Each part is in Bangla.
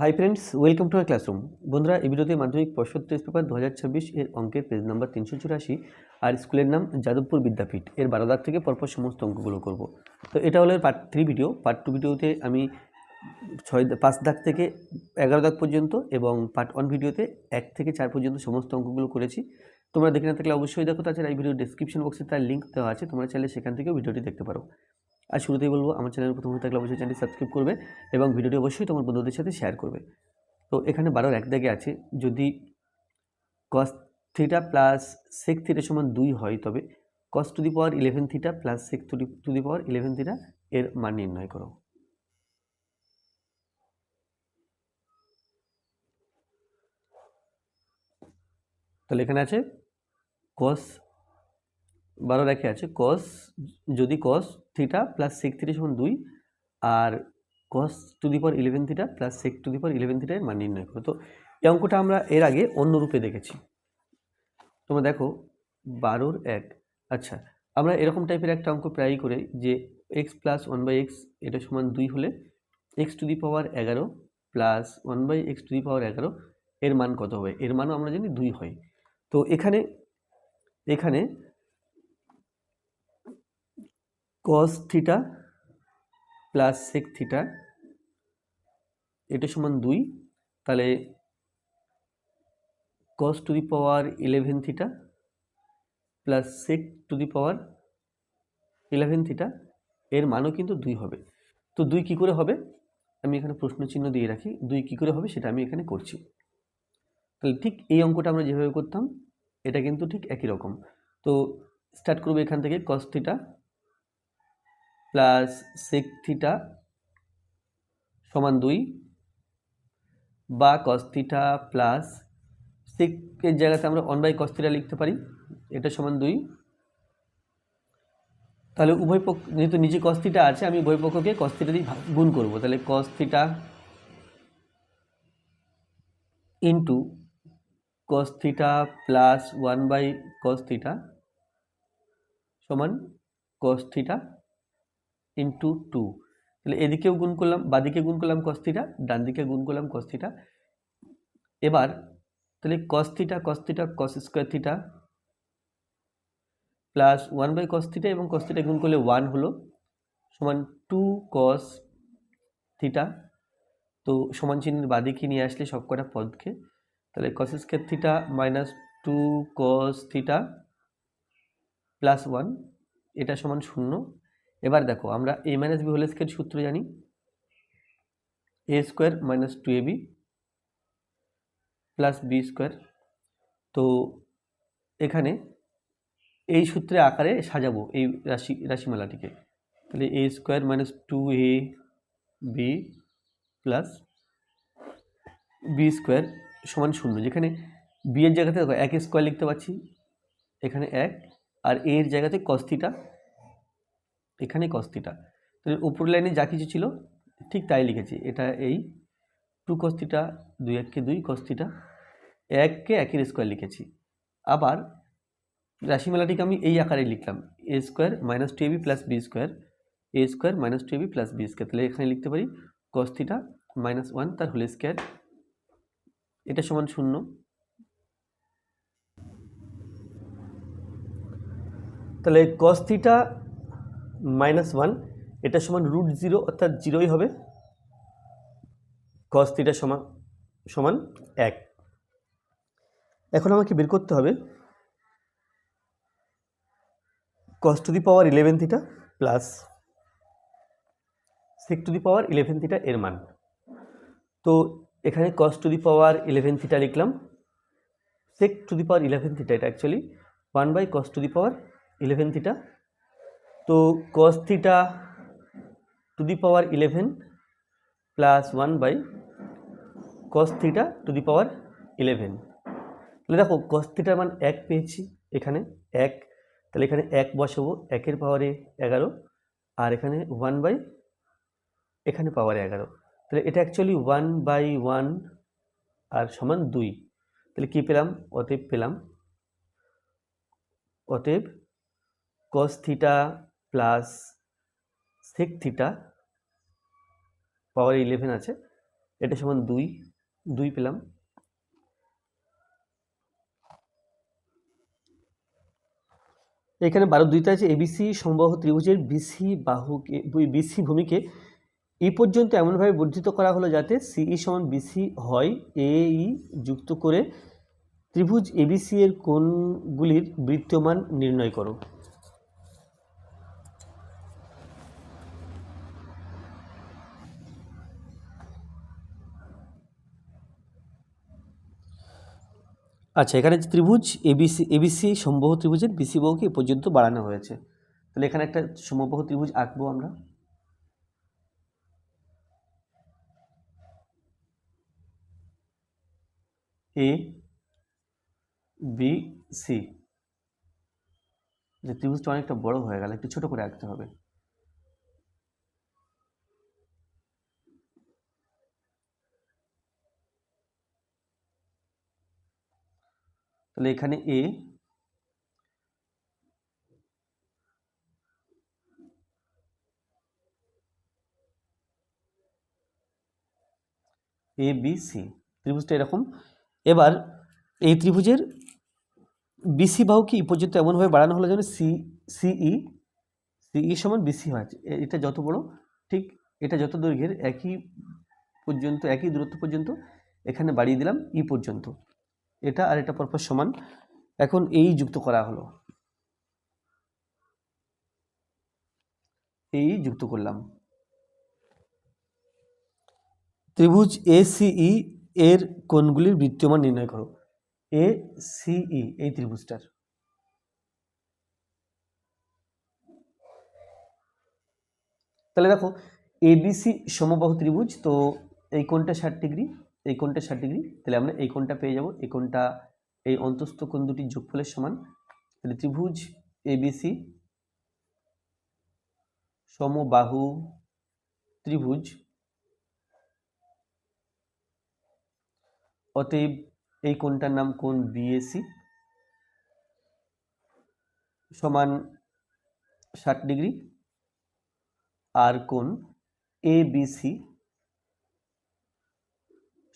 Hi friends, welcome to my classroom. বন্ধুরা, এই ভিডিওতে মাধ্যমিক পর্ষদ টেস্ট পেপার 2026 এর অঙ্কের পেজ নাম্বার 384 আর স্কুলের নাম যাদবপুর বিদ্যাপীঠ এর 12 দাগ থেকে পরপর সমস্ত অঙ্কগুলো করব। তো এটা হলো পার্ট 3 ভিডিও। পার্ট 2 ভিডিওতে আমি 5 দাগ থেকে 11 দাগ পর্যন্ত এবং পার্ট 1 ভিডিওতে 1 থেকে 4 পর্যন্ত সমস্ত অঙ্কগুলো করেছি। তোমরা দেখে না থাকলে অবশ্যই দেখো, তাছাড়া এই ভিডিও ডেসক্রিপশন বক্সে তার লিঙ্ক দেওয়া আছে, তোমরা চাইলে সেখান থেকেও ভিডিওটি দেখতে পারো। আর শুরুতেই বলবো, আমার চ্যানেল প্রথম হয়ে থাকলে অবশ্যই চ্যানেলটি সাবস্ক্রাইব করবে এবং ভিডিওটি অবশ্যই তোমার বন্ধুদের সাথে শেয়ার করবে। তো এখানে 12 এক দাগে আছে, যদি cos theta plus sec theta সমান 2 হয় তবে cos to the power 11 theta plus sec to the power 11 theta এর মান নির্ণয় করো। তাহলে এখানে আছে cos 12 রেখে আছে cos, যদি cos theta plus sec theta সমান 2 আর cos to the power 11 theta plus sec to the power 11 theta এর মান নির্ণয় করো। তো এই অঙ্কটা আমরা এর আগে অন্য রূপে দেখেছি। তোমরা দেখো 12 1। আচ্ছা, আমরা এরকম টাইপের একটা অঙ্ক প্রায়ই করে যে x প্লাস 1/x এটা সমান 2 হলে x to the power 11 plus 1/x to the power 11 এর মান কত হবে? এর মানও আমরা জানি 2 হয়। তো এখানে cos theta plus sec theta এটা সমান 2, তাহলে cos to the power 11 theta plus sec to the power 11 theta এর মানও কিন্তু 2 হবে। তো 2 কি করে হবে? আমি এখানে প্রশ্ন চিহ্ন দিয়ে রাখি, 2 কি করে হবে সেটা আমি এখানে করছি। তাহলে ঠিক এই অঙ্কটা আমরা যেভাবে করতাম এটা কিন্তু ঠিক একই রকম। তো স্টার্ট করব এখান থেকে cos theta plus sec theta সমান 2 বা cos থিটা প্লাস sec এর জায়গাতে আমরা 1/cos থিটা লিখতে পারি, এটা সমান 2। তাহলে উভয় পক্ষ, যেহেতু নিচে cos থিটা আছে, আমি উভয় পক্ষকে cos থিটা দিয়ে গুণ করব। তাহলে cos theta into cos theta plus 1/cos theta সমান cos থিটা ইন্টু 2। তাহলে এদিকেও গুণ করলাম, বাদিকে গুণ করলাম cos থিটা, ডান দিকে গুণ করলাম cos থিটা। এবার তাহলে cos theta cos square theta plus 1/cos theta এবং cos থিটা গুণ করলে 1 হলো সমান 2 cos থিটা। তো সমান চিহ্নের বাদিকে নিয়ে আসলে সব কটা পদকে, তাহলে cos square theta minus 2 cos theta plus 1 এটা সমান 0। এবার দেখো, আমরা a minus b whole square সূত্র জানি, a square minus 2ab plus b square. তো এখানে এই সূত্রে আকারে সাজাবো এই রাশিমালাটিকে। তাহলে a square minus 2ab plus b square সমান 0, যেখানে বি এর জায়গাতে দেখো 1 স্কোয়ার লিখতে পারছি, এখানে 1, আর a এর জায়গাতে cos থিটা, এখানে cos থিটা। তাহলে উপর লাইনে যা কিছু ছিল ঠিক তাই লিখেছি। এটা এই 2 cos থিটা, 2 1 2 cos থিটা, 1কে 1 এর স্কোয়ার লিখেছি। আবার রাশিমালাটিকে আমি এই আকারে লিখলাম, a square minus 2ab plus b square, a square minus 2ab plus b square. তাহলে এখানে লিখতে পারি cos থিটা মাইনাস 1 তার হোল স্কোয়ার, এটা সমান 0। তাহলে cos থিটা মাইনাস 1 এটা সমান √0, অর্থাৎ 0ই হবে। cos থিটা সমান 1। এখন আমাকে বের করতে হবে cos to the power 11 theta plus sec to the power 11 theta এর মান। তো এখানে cos to the power 11 theta লিখলাম, sec to the power 11 theta এটা actually 1/cos to the power 11 theta. তো cos theta to the power 11 plus 1/cos theta to the power 11। তাহলে দেখো cos থিটার মান 1 পেয়েছি, এখানে 1, তাহলে এখানে 1 বসাবো, 1 এর পাওয়ারে 11, আর এখানে 1/, এখানে পাওয়ারে 11। তাহলে এটা অ্যাকচুয়ালি 1/1 আর সমান 2। তাহলে কি পেলাম? অতএব cos theta plus sec theta power 11 আছে, এটা সমান 2, 2 পেলাম। এখানে 12 আছে। এবিসি সমবাহু ত্রিভুজের বিসি ভূমিকে এই পর্যন্ত এমনভাবে বর্ধিত করা হলো যাতে সিই সমান বিসি হয়। এই যুক্ত করে ত্রিভুজ এবিসি এর কোণগুলির বৃত্তীয়মান নির্ণয় করো। আচ্ছা, এখানে ত্রিভুজ এবিসি সমবাহু ত্রিভুজের বিসি বাহুকে এ পর্যন্ত বাড়ানো হয়েছে। তাহলে এখানে একটা সমবাহু ত্রিভুজ আঁকবো আমরা। A B C. যে ত্রিভুজটা অনেকটা বড় হয়ে গেল, একটু ছোট করে আঁকতে হবে। তাহলে এখানে এ, এ বি সি ত্রিভুজটা এরকম। এবার এই ত্রিভুজের বিসি বাহুকে এই পর্যন্ত এমনভাবে বাড়ানো হলো যেন সিই সমান বিসি হয়। এটা যত বড়, ঠিক এটা যত দৈর্ঘ্যের একই দূরত্ব পর্যন্ত এখানে বাড়িয়ে দিলাম ই পর্যন্ত। এটা আর এটা পরপর সমান। এখন এই যুক্ত করা হলো, এই যুক্ত করলাম। ত্রিভুজ এসিই এর কোণগুলির বৃত্তীয়মান নির্ণয় করো। এসিই এই ত্রিভুজটার, তাহলে দেখো এবিসি সমবাহু ত্রিভুজ, তো এই কোণটা 60 ডিগ্রি, এই কোণটা 60 ডিগ্রি, তাহলে আমরা এই কোণটা পেয়ে যাব। এই কোণটা এই অন্তস্থ কোণ দুটির যোগফলের সমান। তাহলে ত্রিভুজ এবিসি সমবাহু ত্রিভুজ, অতএব এই কোণটার নাম কোণ বিএসি সমান 60 ডিগ্রি, আর কোণ এবিসি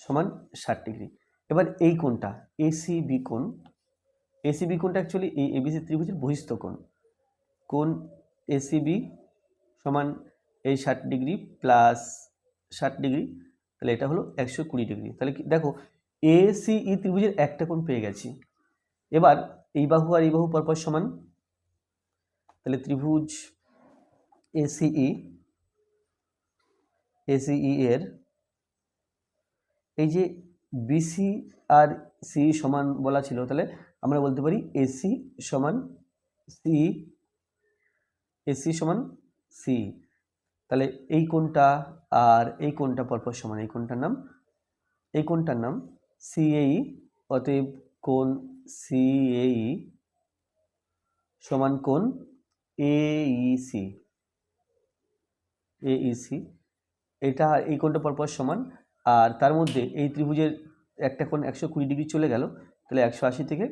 সমান 60 ডিগ্রি। এবার এই কোণটা এসিবি কোণটা অ্যাকচুয়ালি এই এবিসি ত্রিভুজের বহিস্থ কোণ এসিবি সমান এই 60 ডিগ্রি প্লাস 60 ডিগ্রি, তাহলে এটা হলো 120 ডিগ্রি। তাহলে কি দেখো এসিই ত্রিভুজের একটা কোণ পেয়ে গেছি। এবার এই বাহু আর এই বাহু পরপর সমান, তাহলে ত্রিভুজ এসিই এর এই যে বিসি আর সি সমান বলা ছিল, তাহলে আমরা বলতে পারি এসি সমান সি। তাহলে এই কোণটা আর এই কোণটা পরপর সমান, এই কোণটার নাম সিএই, অতএব কোণ সিএই সমান কোণ এইসি। এটা এই কোণটা পরপর সমান, আর তার মধ্যে এই ত্রিভুজের একটা কোণ 120 ডিগ্রি চলে গেল। তাহলে 180 থেকে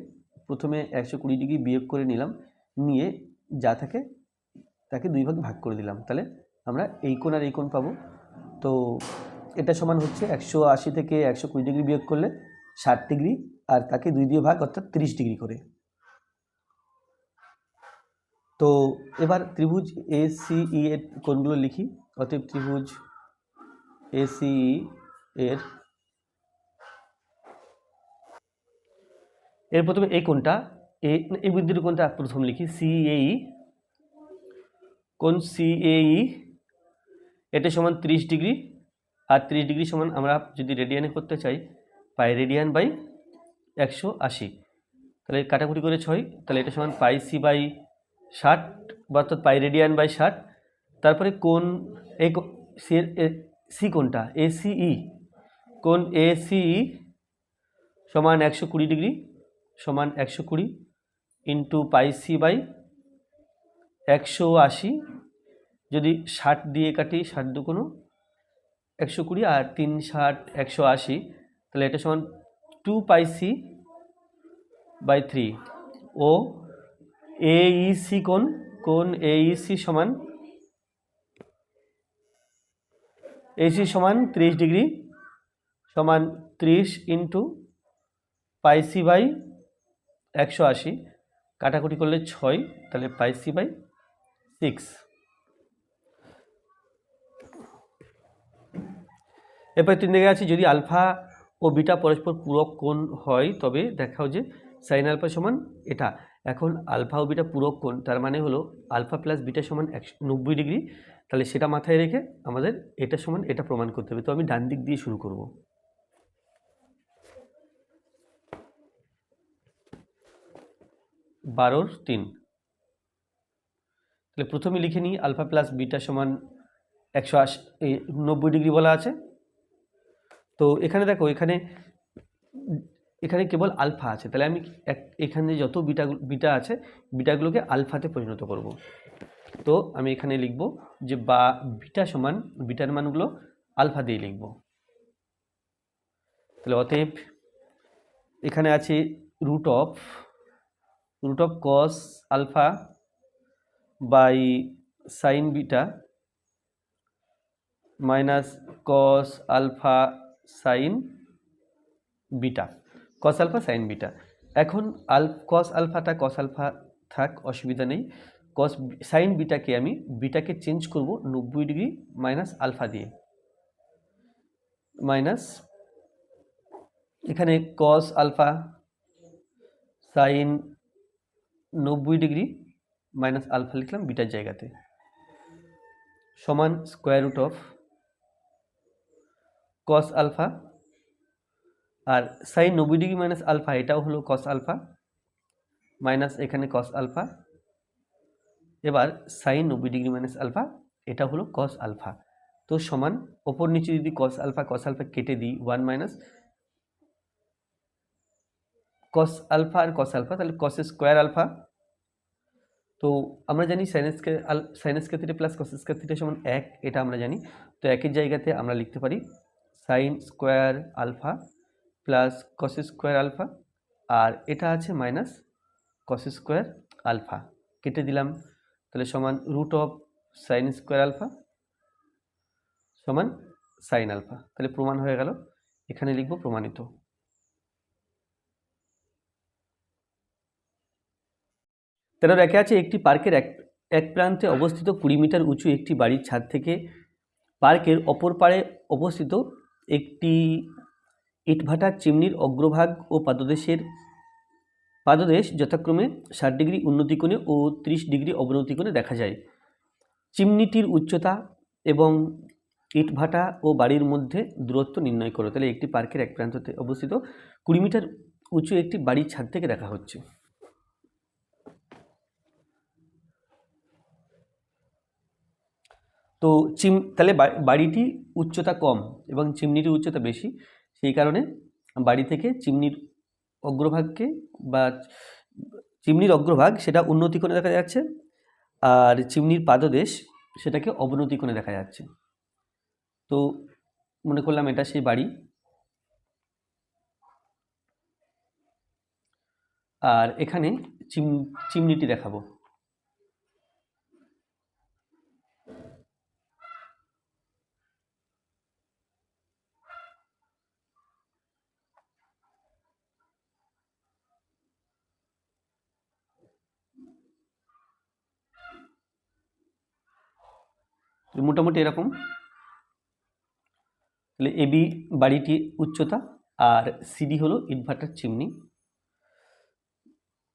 প্রথমে 120 ডিগ্রি বিয়োগ করে নিলাম, নিয়ে যা থাকে তাকে 2 ভাগে ভাগ করে দিলাম। তাহলে আমরা এই কোণ আর এই কোণ পাবো। তো এটা সমান হচ্ছে 180 থেকে 120 ডিগ্রি বিয়োগ করলে 60 ডিগ্রি, আর তাকে 2 দিয়ে ভাগ, অর্থাৎ 30 ডিগ্রি করে। তো এবার ত্রিভুজ এসিই এর কোণগুলো লিখি। অতএব ত্রিভুজ এসিই এর প্রথমে এই কোণটা, এই বিন্দুর কোণটা প্রথম লিখি। সিএই কোণ সিএই এটা সমান 30 ডিগ্রি, আর 30 ডিগ্রি সমান আমরা যদি রেডিয়ানে করতে চাই পাই রেডিয়ান বাই 180। তাহলে কাটাকুটি করে 6, তাহলে এটা সমান পাই সি বাই 60, অর্থাৎ পাই রেডিয়ান বাই 60। তারপরে কোণ এই সি কোণটা এসিই, কোণ এসিই সমান 120 ডিগ্রি সমান 120 ইন্টু পাই সি বাই 180। যদি 60 দিয়ে কাটি, 60 দুগুণ 120 আর 3 60 180, তাহলে এটা সমান 2 পাই সি বাই 3। ও এইসি কোণ এইসি সমান 30 ডিগ্রি সমান 30 ইন্টু পাইসি বাই 180, কাটাকুটি করলে 6, তাহলে পাইসি বাই 6। এরপর 3 দিকে আছে, যদি আলফা ও বিটা পরস্পর পূরক কোণ হয় তবে দেখাও যে সাইন আলফা সমান এটা। এখন আলফা ও বিটা পূরক কোণ, তার মানে হলো আলফা প্লাস বিটা সমান 90 ডিগ্রি। তাহলে সেটা মাথায় রেখে আমাদের এটা সমান এটা প্রমাণ করতে হবে। তো আমি ডান দিক দিয়ে শুরু করব। 12/3। তাহলে প্রথমে লিখে নিই আলফা প্লাস বিটা সমান 90 ডিগ্রি বলা আছে। তো এখানে দেখো, এখানে কেবল আলফা আছে, তাহলে আমি এখানে যত বিটা আছে বিটাগুলোকে আলফাতে পরিণত করব। তো আমি এখানে লিখব যে বিটা সমান, বিটার মানগুলো আলফা দিয়ে লিখব। তাহলে অতএব এখানে আছে root of cos alpha by sine beta minus cos alpha sine beta, cos alpha sine beta. এখন কস আলফাটা কস আলফা থাক, অসুবিধা নেই। সাইন বিটাকে আমি বিটাকে চেঞ্জ করব 90 ডিগ্রি মাইনাস আলফা দিয়ে, মাইনাস এখানে cos alpha sine 90 degree minus alpha লিখলাম বিটার জায়গাতে, সমান square root of cos alpha, আর সাইন 90 ডিগ্রি মাইনাস আলফা এটাও হলো কস আলফা, মাইনাস এখানে কস আলফা, এবার সাইন 90 ডিগ্রি মাইনাস আলফা এটা হলো কস আলফা। তো সমান ওপর নিচে যদি কস আলফা কেটে দিই 1 মাইনাস কস আলফা আর কস আলফা, তাহলে কস স্কোয়ার আলফা। তো আমরা জানি sine square theta plus cos square theta সমান 1, এটা আমরা জানি। তো একের জায়গাতে আমরা লিখতে পারি sine square alpha plus cos square alpha, আর এটা আছে মাইনাস কস স্কোয়ার আলফা, কেটে দিলাম, তাহলে সমান root of sine square alpha সমান সাইন আলফা। তাহলে প্রমাণ হয়ে গেল, এখানে লিখব প্রমাণিত। তেরো রেখে আছে, একটি পার্কের এক প্রান্তে অবস্থিত 20 মিটার উঁচু একটি বাড়ির ছাদ থেকে পার্কের অপর পাড়ে অবস্থিত একটি ইটভাটার চিমনির অগ্রভাগ ও পাদদেশ যথাক্রমে 60 ডিগ্রি উন্নতি কোণে ও 30 ডিগ্রি অবনতি কোণে দেখা যায়। চিমনিটির উচ্চতা এবং ইটভাটা ও বাড়ির মধ্যে দূরত্ব নির্ণয় করো। তাহলে একটি পার্কের এক প্রান্তে অবস্থিত 20 মিটার উঁচু একটি বাড়ির ছাদ থেকে দেখা হচ্ছে। তো তাহলে বাড়িটি উচ্চতা কম এবং চিমনিটির উচ্চতা বেশি, সেই কারণে বাড়ি থেকে চিমনির অগ্রভাগকে বা চিমনির অগ্রভাগ সেটা উন্নতি কোণে দেখা যাচ্ছে, আর চিমনির পাদদেশ সেটাকে অবনতি কোণে দেখা যাচ্ছে। তো মনে করলাম এটা সেই বাড়ি, আর এখানে চিমনিটি দেখাবো। মোটামুটি এরকম। তাহলে এবি বাড়িটি উচ্চতা আর সিডি হলো ইটভাটার চিমনি।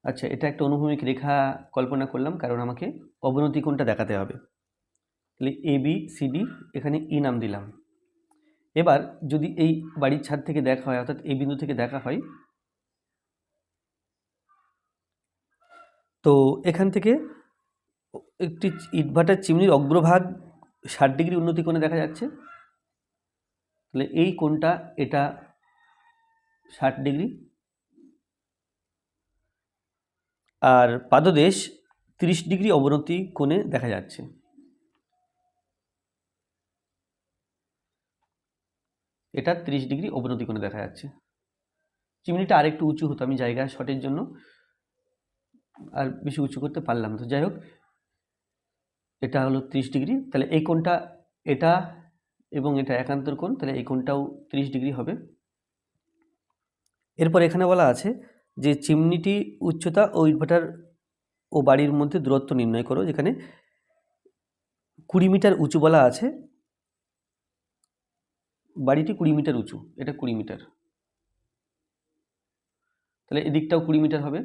আচ্ছা, এটা একটা অনুভূমিক রেখা কল্পনা করলাম, কারণ আমাকে অবনতি কোণটা দেখাতে হবে। তাহলে এবি সিডি, এখানে ই নাম দিলাম। এবার যদি এই বাড়ির ছাদ থেকে দেখা হয়, অর্থাৎ এই বিন্দু থেকে দেখা হয়, তো এখান থেকে একটি ইটভাটার চিমনির অগ্রভাগ 60 ডিগ্রি উন্নতি কোণে দেখা যাচ্ছে। তাহলে এই কোণটা এটা 60 ডিগ্রি, আর পাদদেশ 30 ডিগ্রি অবনতি কোণে দেখা যাচ্ছে। এটা 30 ডিগ্রি অবনতি কোণে দেখা যাচ্ছে। চিমনিটা আরেকটু উঁচু হতো, আমি জায়গা শটের জন্য আর বেশি উঁচু করতে পারলাম না। তো যাই হোক, এটা হলো 30 ডিগ্রি। তাহলে এই কোণটা, এটা এবং এটা একান্তর কোণ, তাহলে এই কোণটাও 30 ডিগ্রি হবে। এরপর এখানে বলা আছে যে চিমনিটি উচ্চতা ও ইটভাটার ও বাড়ির মধ্যে দূরত্ব নির্ণয় করো, যেখানে 20 মিটার উঁচু বলা আছে। বাড়িটি 20 মিটার উঁচু, এটা 20 মিটার, তাহলে এদিকটাও 20 মিটার হবে।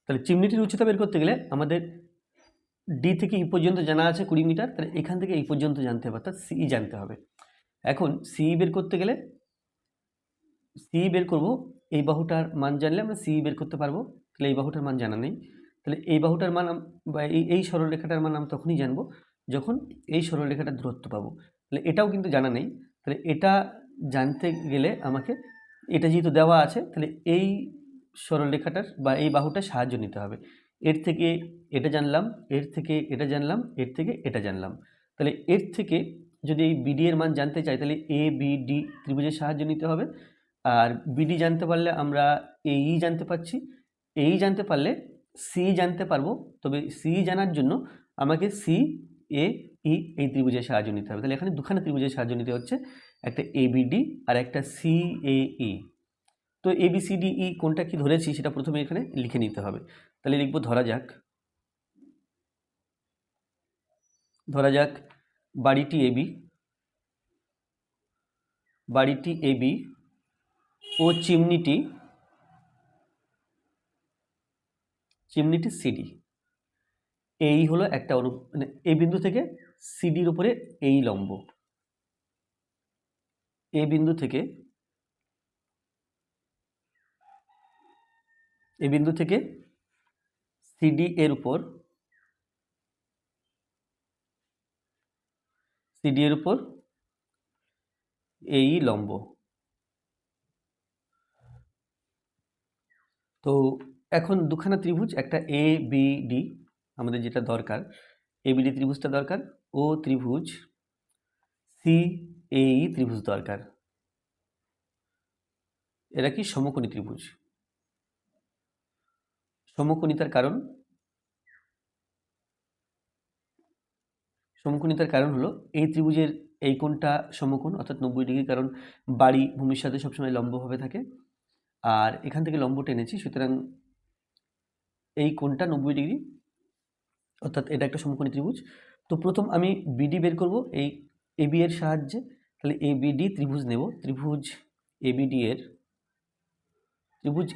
তাহলে চিমনিটির উচ্চতা বের করতে গেলে আমাদের ডি থেকে ই পর্যন্ত জানা আছে 20 মিটার, তাহলে এখান থেকে এই পর্যন্ত জানতে হবে, অর্থাৎ সিই জানতে হবে। এখন সিই বের করতে গেলে সিই বের করব, এই বাহুটার মান জানলে আমরা সিই বের করতে পারবো। তাহলে এই বাহুটার মান জানা নেই, তাহলে এই বাহুটার মান বা এই সরলরেখাটার মান আমরা তখনই জানবো যখন এই সরলরেখাটার দূরত্ব পাবো। তাহলে এটাও কিন্তু জানা নেই, তাহলে এটা জানতে গেলে আমাকে এটা যেহেতু দেওয়া আছে, তাহলে এই সরলরেখাটার বা এই বাহুটার সাহায্য নিতে হবে। এর থেকে এটা জানলাম, এর থেকে এটা জানলাম, এর থেকে এটা জানলাম। তাহলে এর থেকে যদি এই বিডি এর মান জানতে চাই, তাহলে এ বি ডি ত্রিভুজের সাহায্য নিতে হবে। আর বিডি জানতে পারলে আমরা এই জানতে পারছি, এই জানতে পারলে সি জানতে পারবো। তবে সি জানার জন্য আমাকে সি এ ই এই ত্রিভুজের সাহায্য নিতে হবে। তাহলে এখানে দুখানা ত্রিভুজের সাহায্য নিতে হচ্ছে, একটা এবিডি আর একটা সি এ ই। তো এবিসিডিই কোনটা কি ধরেছি সেটা প্রথমে এখানে লিখে নিতে হবে। তাহলে লিখবো, ধরা যাক বাড়িটি এবি ও চিমনিটি সিডি। এই হলো একটা মানে এই বিন্দু থেকে সিডির উপরে এই লম্ব, এই বিন্দু থেকে সিডি এর উপর এই লম্ব। তো এখন দুখানা ত্রিভুজ, একটা এ বি ডি আমাদের যেটা দরকার, এবিডি ত্রিভুজটা দরকার, ও ত্রিভুজ সি এ ই ত্রিভুজ দরকার। এরা কি সমকোণী ত্রিভুজ। সমকোণিতার কারণ হলো এই ত্রিভুজের এই কোণটা সমকোণ, অর্থাৎ 90 ডিগ্রি, কারণ বাড়ি ভূমির সাথে সবসময় লম্বভাবে থাকে। আর এখান থেকে লম্ব টেনেছি, সুতরাং এই কোণটা 90 ডিগ্রি, অর্থাৎ এটা একটা সমকোণী ত্রিভুজ। তো প্রথম আমি বিডি বের করব এই এবি এর সাহায্যে। তাহলে এবিডি ত্রিভুজ নেব। ত্রিভুজ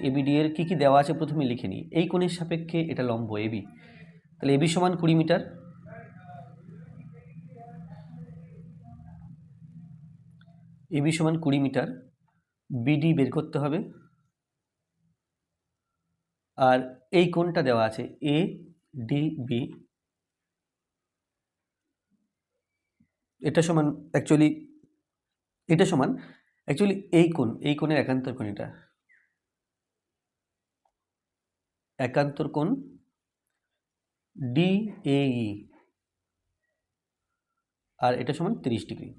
এবিডি এর কি কি দেওয়া আছে প্রথমে লিখে নিই। এই কোণের সাপেক্ষে এটা লম্ব এবি, তাহলে এবি সমান 20 মিটার। এবি সমান 20 মিটার। বিডি বের করতে হবে। আর এই কোণটা দেওয়া আছে এ ডি বি, এটা সমান অ্যাকচুয়ালি এই কোণের একান্তর কোণ, এটা একান্তর কোণ ডিএই, আর এটা সমান 30 ডিগ্রি,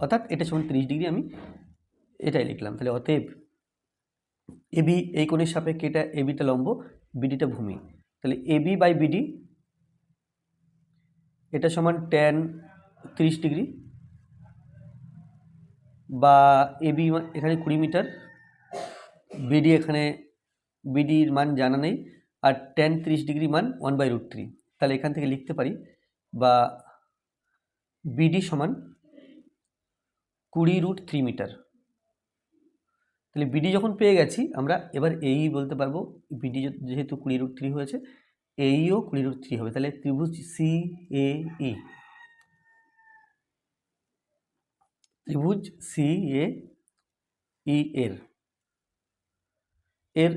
অর্থাৎ এটা সমান 30 ডিগ্রি, আমি এটাই লিখলাম। তাহলে অতএব এবি এই কোণের সাপেক্ষে এটা এবিটা লম্ব, বিডিটা ভূমি। তাহলে এবি বাই বিডি এটা সমান tan 30 ডিগ্রি, বা এবি এখানে 20 মিটার, বিডি এখানে বিডির মান জানা নেই, আর tan 30 ডিগ্রি মান 1/√3। তাহলে এখান থেকে লিখতে পারি, বা বিডি সমান 20√3 মিটার। তাহলে বিডি যখন পেয়ে গেছি, আমরা এবার এই বলতে পারবো, বিডি যেহেতু 20√3 হয়েছে, এইও 20√3 হবে। তাহলে ত্রিভুজ সি এ ই এর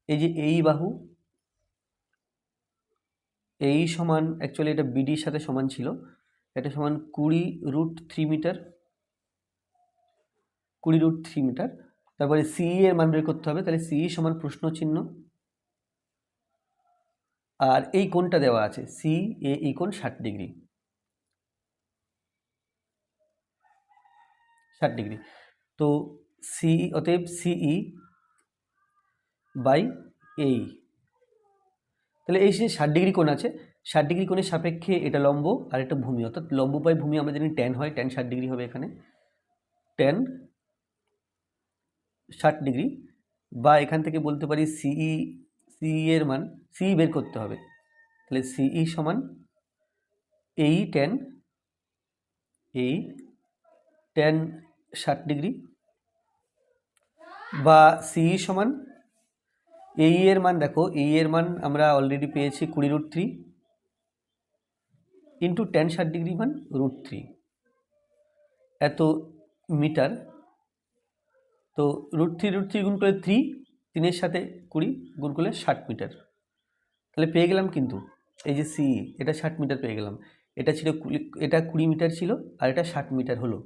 এই যে এই বাহু, এই সমান অ্যাকচুয়ালি এটা বিডির সাথে সমান ছিল, এটা সমান 20√3 মিটার। তারপরে সি এর মান বের করতে হবে, তাহলে সি সমান প্রশ্ন চিহ্ন, আর এই কোণটা দেওয়া আছে সি এ ই কোণ 60 ডিগ্রি। তো সিই, অতএব সিই বাই এই। তাহলে এই যে 60 ডিগ্রি কোণ আছে, 60 ডিগ্রি কোণের সাপেক্ষে এটা লম্ব আর এটা ভূমি, অর্থাৎ লম্ব বাই ভূমি আমরা জানি ট্যান হয়, ট্যান 60 ডিগ্রি হবে এখানে, ট্যান 60 ডিগ্রি, বা এখান থেকে বলতে পারি সিই এর মান, সিই বের করতে হবে, তাহলে সিই সমান এই ট্যান 60 ডিগ্রি, বা সিই সমান এই এর মান, দেখো এই এর মান আমরা অলরেডি পেয়েছি 20√3 ইন্টু ট্যান 60 ডিগ্রি মান √3, এত মিটার। তো √3 গুণ করলে 3, 3-এর সাথে 20 গুণ করলে 60 মিটার। তাহলে পেয়ে গেলাম কিন্তু এই যে সিই, এটা 60 মিটার পেয়ে গেলাম। এটা ছিল এটা 20 মিটার ছিল, আর এটা 60 মিটার হলো।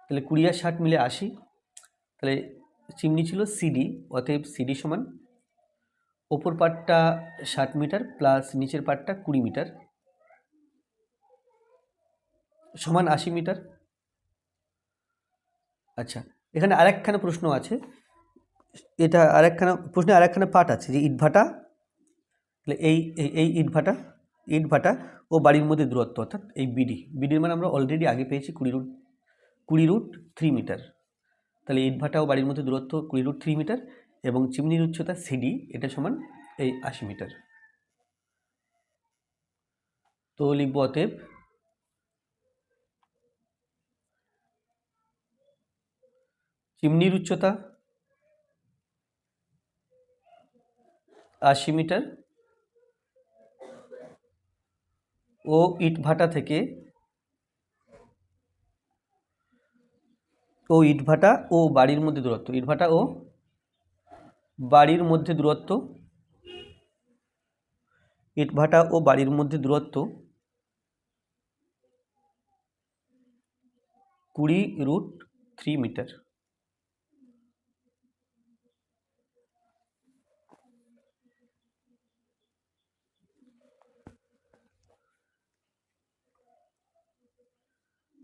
তাহলে 20 আর 60 মিলে 80। তাহলে চিমনি ছিল সিডি, অতএব সিডি সমান ওপর পার্টটা 60 মিটার প্লাস নিচের পার্টটা 20 মিটার সমান 80 মিটার। আচ্ছা, এখানে আরেকখানা প্রশ্ন আছে, এটা প্রশ্নে আরেকখানা পার্ট আছে যে ইটভাটা, তাহলে এই ইটভাটা ও বাড়ির মধ্যে দূরত্ব, অর্থাৎ এই বিডির মান আমরা অলরেডি আগে পেয়েছি 20√3 মিটার। তাহলে ইটভাটা ও বাড়ির মধ্যে দূরত্ব 20√3 মিটার এবং চিমনির উচ্চতা সিডি, এটা সমান এই 80 মিটার। তো লিখব অতএব চিমনির উচ্চতা 80 মিটার ও ইটভাটা ও বাড়ির মধ্যে দূরত্ব, ইটভাটা ও বাড়ির মধ্যে দূরত্ব 20√3 মিটার।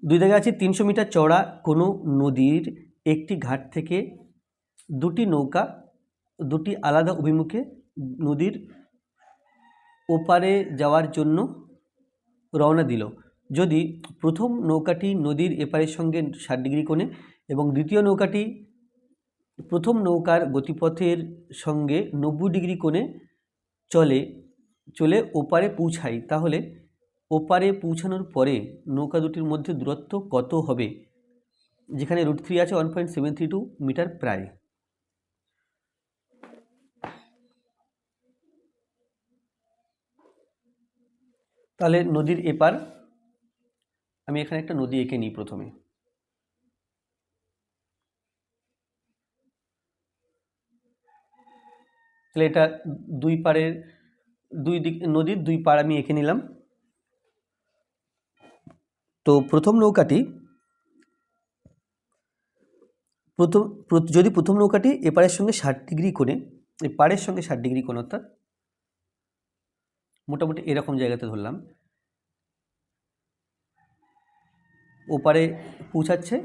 দুই জায়গায় আছে 300 মিটার চওড়া কোনো নদীর একটি ঘাট থেকে দুটি নৌকা দুটি আলাদা অভিমুখে নদীর ওপারে যাওয়ার জন্য রওনা দিল। যদি প্রথম নৌকাটি নদীর এপারের সঙ্গে 60 ডিগ্রি কোণে এবং দ্বিতীয় নৌকাটি প্রথম নৌকার গতিপথের সঙ্গে 90 ডিগ্রি কোণে চলে ওপারে পৌঁছায়, তাহলে ওপারে পৌঁছানোর পরে নৌকা দুটির মধ্যে দূরত্ব কত হবে? যেখানে √3 আছে 1.732 মিটার প্রায়। তাহলে নদীর এপার, আমি এখানে একটা নদী এঁকে নিই প্রথমে। তাহলে এটা নদীর দুই পাড় আমি এঁকে নিলাম। তো প্রথম নৌকাটি যদি প্রথম নৌকাটি এপারের সঙ্গে 60 ডিগ্রি কোণে, এপারের সঙ্গে 60 ডিগ্রি কোণ, অর্থাৎ মোটামুটি এরকম জায়গাতে ধরলাম, ওপারে পৌঁছাচ্ছে,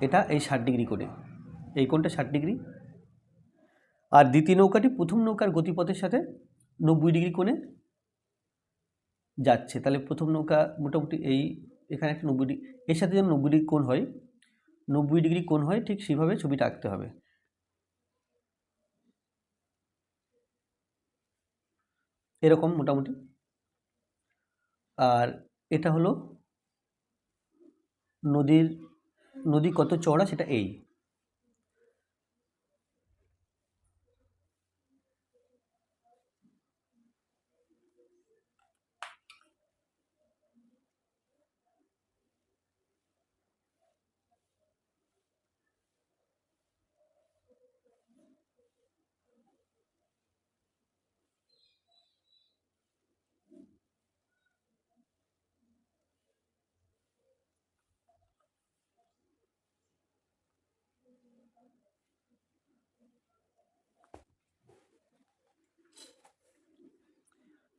এটা এই 60 ডিগ্রি কোণে, এই কোণটা 60 ডিগ্রি, আর দ্বিতীয় নৌকাটি প্রথম নৌকার গতিপথের সাথে 90 ডিগ্রি কোণে যাচ্ছে। তাহলে প্রথম নৌকা মোটামুটি এখানে একটা 90 ডিগ্রি, এর সাথে যেন 90 ডিগ্রি কোণ হয়, 90 ডিগ্রি কোণ হয়, ঠিক সেইভাবে ছবিটা আঁকতে হবে। এরকম মোটামুটি। আর এটা হলো নদী কত চওড়া সেটা এই।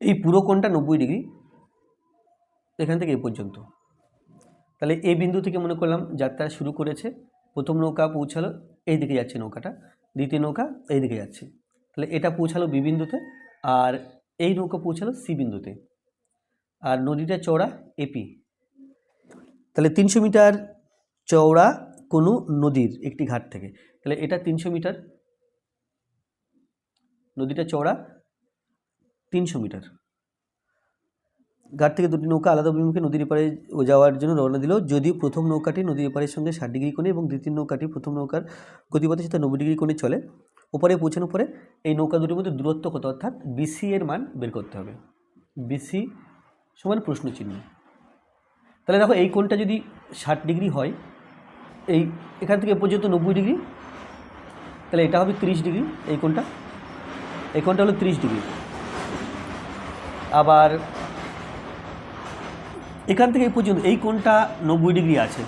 এই পুরো কোণটা 90 ডিগ্রি, এখান থেকে এই পর্যন্ত। তাহলে এই বিন্দু থেকে মনে করলাম যাত্রা শুরু করেছে, প্রথম নৌকা পৌঁছালো, এই দিকে যাচ্ছে নৌকাটা, দ্বিতীয় নৌকা এই দিকে যাচ্ছে, তাহলে এটা পৌঁছালো বি বিন্দুতে, আর এই নৌকা পৌঁছালো সি বিন্দুতে, আর নদীটা চওড়া এপি। তাহলে 300 মিটার চওড়া কোনো নদীর একটি ঘাট থেকে, তাহলে এটা 300 মিটার, নদীটা চওড়া 300 মিটার। ঘাট থেকে দুটি নৌকা আলাদা অভিমুখে নদীর এপারে যাওয়ার জন্য রওনা দিল, যদিও প্রথম নৌকাটি নদীর এপারের সঙ্গে 60 ডিগ্রি কোণে এবং দ্বিতীয় নৌকাটি প্রথম নৌকার গতিপথের সাথে 90 ডিগ্রি কোণে চলে। ওপারে পৌঁছানোর পরে এই নৌকা দুটির মধ্যে দূরত্ব কত, অর্থাৎ বিসি এর মান বের করতে হবে। বিসি সমান প্রশ্ন চিহ্ন। তাহলে দেখো এই কোণটা যদি 60 ডিগ্রি হয়, এই এখান থেকে পর্যন্ত 90 ডিগ্রি, তাহলে এটা হবে 30 ডিগ্রি। এই কোণটা হলো 30 ডিগ্রি। আবার এখান থেকে এই পর্যন্ত এই কোণটা 90 ডিগ্রি আছে,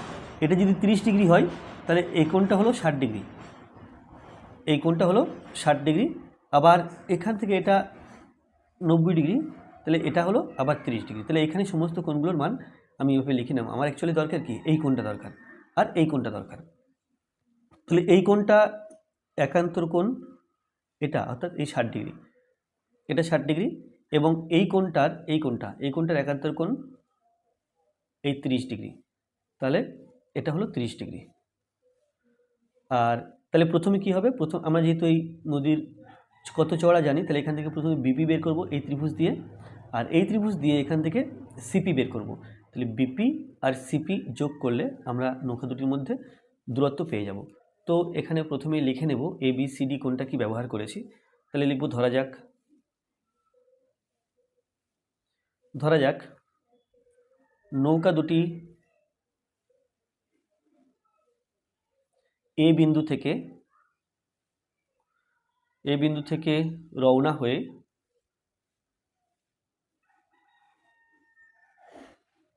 এটা যদি 30 ডিগ্রি হয় তাহলে এই কোণটা হলো 60 ডিগ্রি, এই কোণটা হলো 60 ডিগ্রি। আবার এখান থেকে এটা 90 ডিগ্রি, তাহলে এটা হলো আবার 30 ডিগ্রি। তাহলে এখানে সমস্ত কোণগুলোর মান আমি এভাবে লিখে নেব। আমার অ্যাকচুয়ালি দরকার কি, এই কোণটা দরকার আর এই কোণটা দরকার। তাহলে এই কোণটা একান্তর কোণ এটা, অর্থাৎ এই 60 ডিগ্রি, এটা 60 ডিগ্রি, এবং এই কোণটার একান্তর কোণ এই 30 ডিগ্রি, তাহলে এটা হলো 30 ডিগ্রি। আর তাহলে প্রথমে কি হবে, প্রথম আমরা যেহেতু এই নদীর কত চওড়া জানি, তাহলে এখান থেকে প্রথমে বিপি বের করব এই ত্রিভুজ দিয়ে, আর এই ত্রিভুজ দিয়ে এখান থেকে সিপি বের করব। তাহলে বিপি আর সিপি যোগ করলে আমরা নৌকা দুটির মধ্যে দূরত্ব পেয়ে যাব। তো এখানে প্রথমে লিখে নেব এ বি সি ডি কোণটা কি ব্যবহার করেছি। তাহলে লিখব, ধরা যাক নৌকা দুটি এ বিন্দু থেকে রওনা হয়ে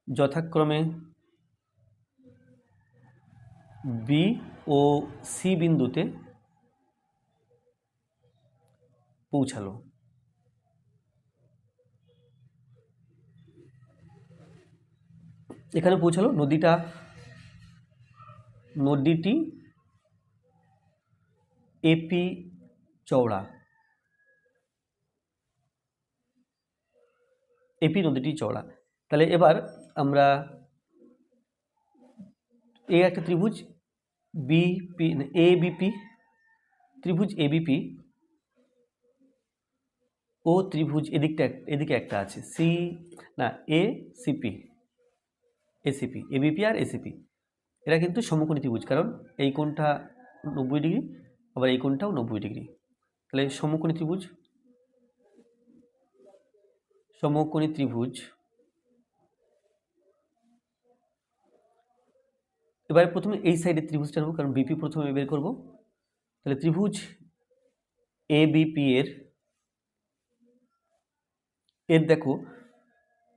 যথাক্রমে বি ও সি বিন্দুতে পৌঁছালো। এখানে পৌঁছালো, নদীটি এপি চওড়া, এপি নদীটি চওড়া। তাহলে এবার আমরা এই একটা ত্রিভুজ বিপি, এ বিপি, ত্রিভুজ এবিপি ও ত্রিভুজ এদিকে একটা আছে এ সিপি, এসিপি, এবিপি আর এসিপি, এরা কিন্তু সমকোণী ত্রিভুজ, কারণ এই কোণটা 90 ডিগ্রি, আবার এই কোণটাও 90 ডিগ্রি। তাহলে সমকোণী ত্রিভুজ। এবারে প্রথমে এই সাইডের ত্রিভুজটা নেব, কারণ বিপি প্রথমে বের করব। তাহলে ত্রিভুজ এ বিপি এর দেখো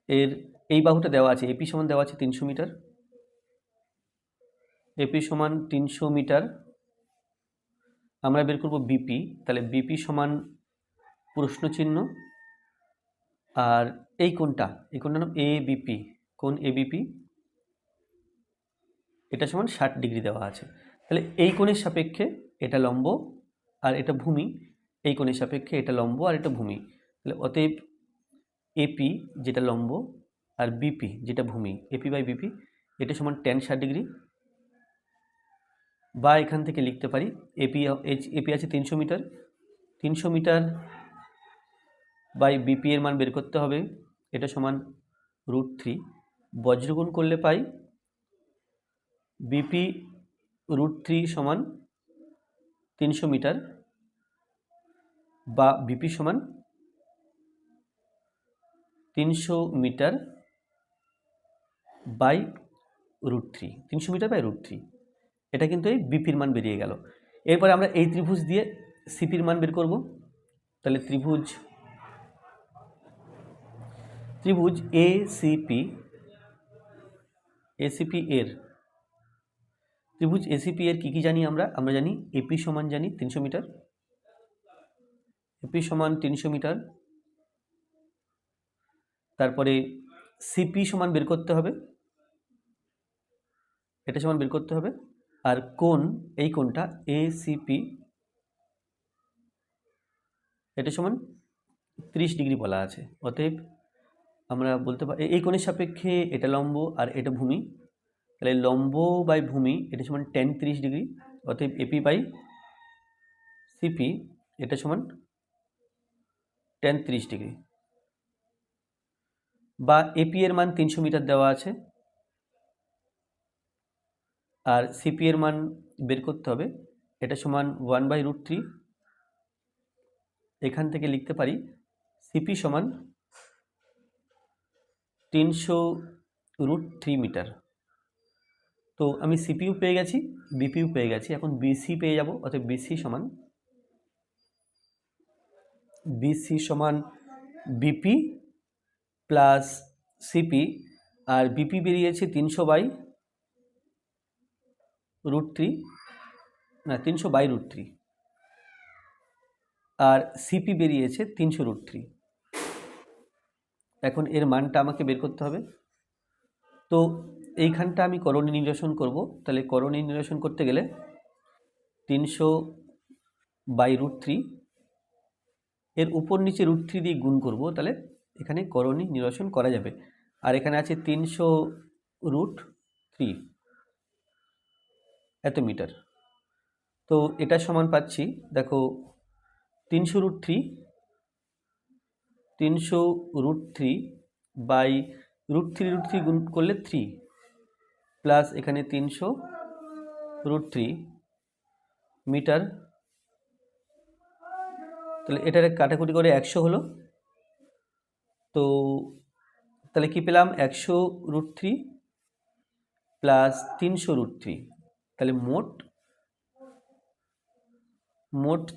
এর এই বাহুটা দেওয়া আছে, এপি সমান দেওয়া আছে 300 মিটার, এপি সমান 300 মিটার। আমরা বের করব বিপি, তাহলে বিপি সমান প্রশ্ন চিহ্ন, আর এই কোণটার নাম এ বিপি, কোণ এ বিপি, এটা সমান 60 ডিগ্রি দেওয়া আছে। তাহলে এই কোণের সাপেক্ষে এটা লম্ব আর এটা ভূমি, এই কোণের সাপেক্ষে এটা লম্ব আর এটা ভূমি। তাহলে অতএব এপি যেটা লম্ব আর বিপি যেটা ভূমি, এপি বাই বিপি, এটা সমান tan 60 ডিগ্রি। বা এখান থেকে লিখতে পারি এপি আছে 300 মিটার, 300 মিটার বাই বিপি এর মান বের করতে হবে, এটা সমান √3, বজ্রগুণ করলে পাই বিপি √3 সমান 300 মিটার, বা বিপি সমান 300 মিটার বাই √3, 300 মিটার বাই √3, এটা কিন্তু এই বিপির মান বেরিয়ে গেল। এরপরে আমরা এই ত্রিভুজ দিয়ে সিপির মান বের করব। তাহলে ত্রিভুজ এসিপি এর ত্রিভুজ এসিপি এর কি জানি আমরা জানি এপি সমান জানি 300 মিটার, এপি সমান 300 মিটার, তারপরে সিপি সমান বের করতে হবে, এটা সমান বের করতে হবে আর কোণ, এই কোণটা ACP, এটা সমান 30 ডিগ্রি বলা আছে। অতএব আমরা বলতে পারি এই কোণের সাপেক্ষে এটা লম্ব আর এটা ভূমি, তাহলে লম্ব বাই ভূমি এটা সমান tan 30 ডিগ্রি। অতএব AP বাই CP এটা সমান tan 30 ডিগ্রি, বা AP এর মান 300 মিটার দেওয়া আছে আর CP এর মান বের করতে হবে। এটা সমান 1/√3। এখান থেকে লিখতে পারি CP সমান 300√3 মিটার। তো আমি সিপিইউ পেয়ে গেছি, বিপিইউ পেয়ে গেছি, এখন বিসি পেয়ে যাব। অর্থাৎ বিসি সমান বিপি প্লাস সিপি, আর বিপি বেরিয়েছে 300/√3, আর সিপি বেরিয়েছে 300√3। এখন এর মানটা আমাকে বের করতে হবে। তো এইখানটা আমি করণী নিরসন করব। তাহলে করণী নিরসন করতে গেলে 300/√3 এর উপর নিচে √3 দিয়ে গুণ করব, তাহলে এখানে করণী নিরসন করা যাবে। আর এখানে আছে 300√3 এত মিটার। তো এটা সমান পাচ্ছি, দেখো 300√3 গুণ করলে 3 প্লাস এখানে 300√3 মিটার, তাহলে এটার কাটাকুটি করে 100 হলো। তো তাহলে কি পেলাম, 100√3 প্লাস 300√3, তাহলে মোট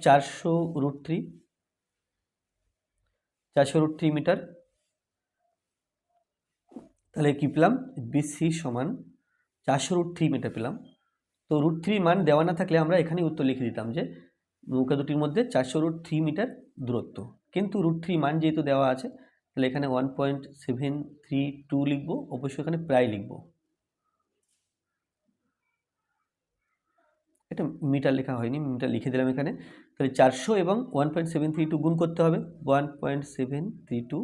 400√3 মিটার। তাহলে কি পেলাম, বিসি সমান 400√3 মিটার পেলাম। তো √3 মান দেওয়া না থাকলে আমরা এখানে উত্তর লিখে দিতাম যে নৌকা দুটির মধ্যে 400√3 মিটার দূরত্ব, কিন্তু √3 মান যেহেতু দেওয়া আছে, তাহলে এখানে 1.732 লিখবো, অবশ্যই এখানে প্রায় লিখবো। এটা মিটার লেখা হয়নি, মিটার লিখে দিলাম এখানে। তাহলে 400 এবং 1.732 গুণ করতে হবে, 1.732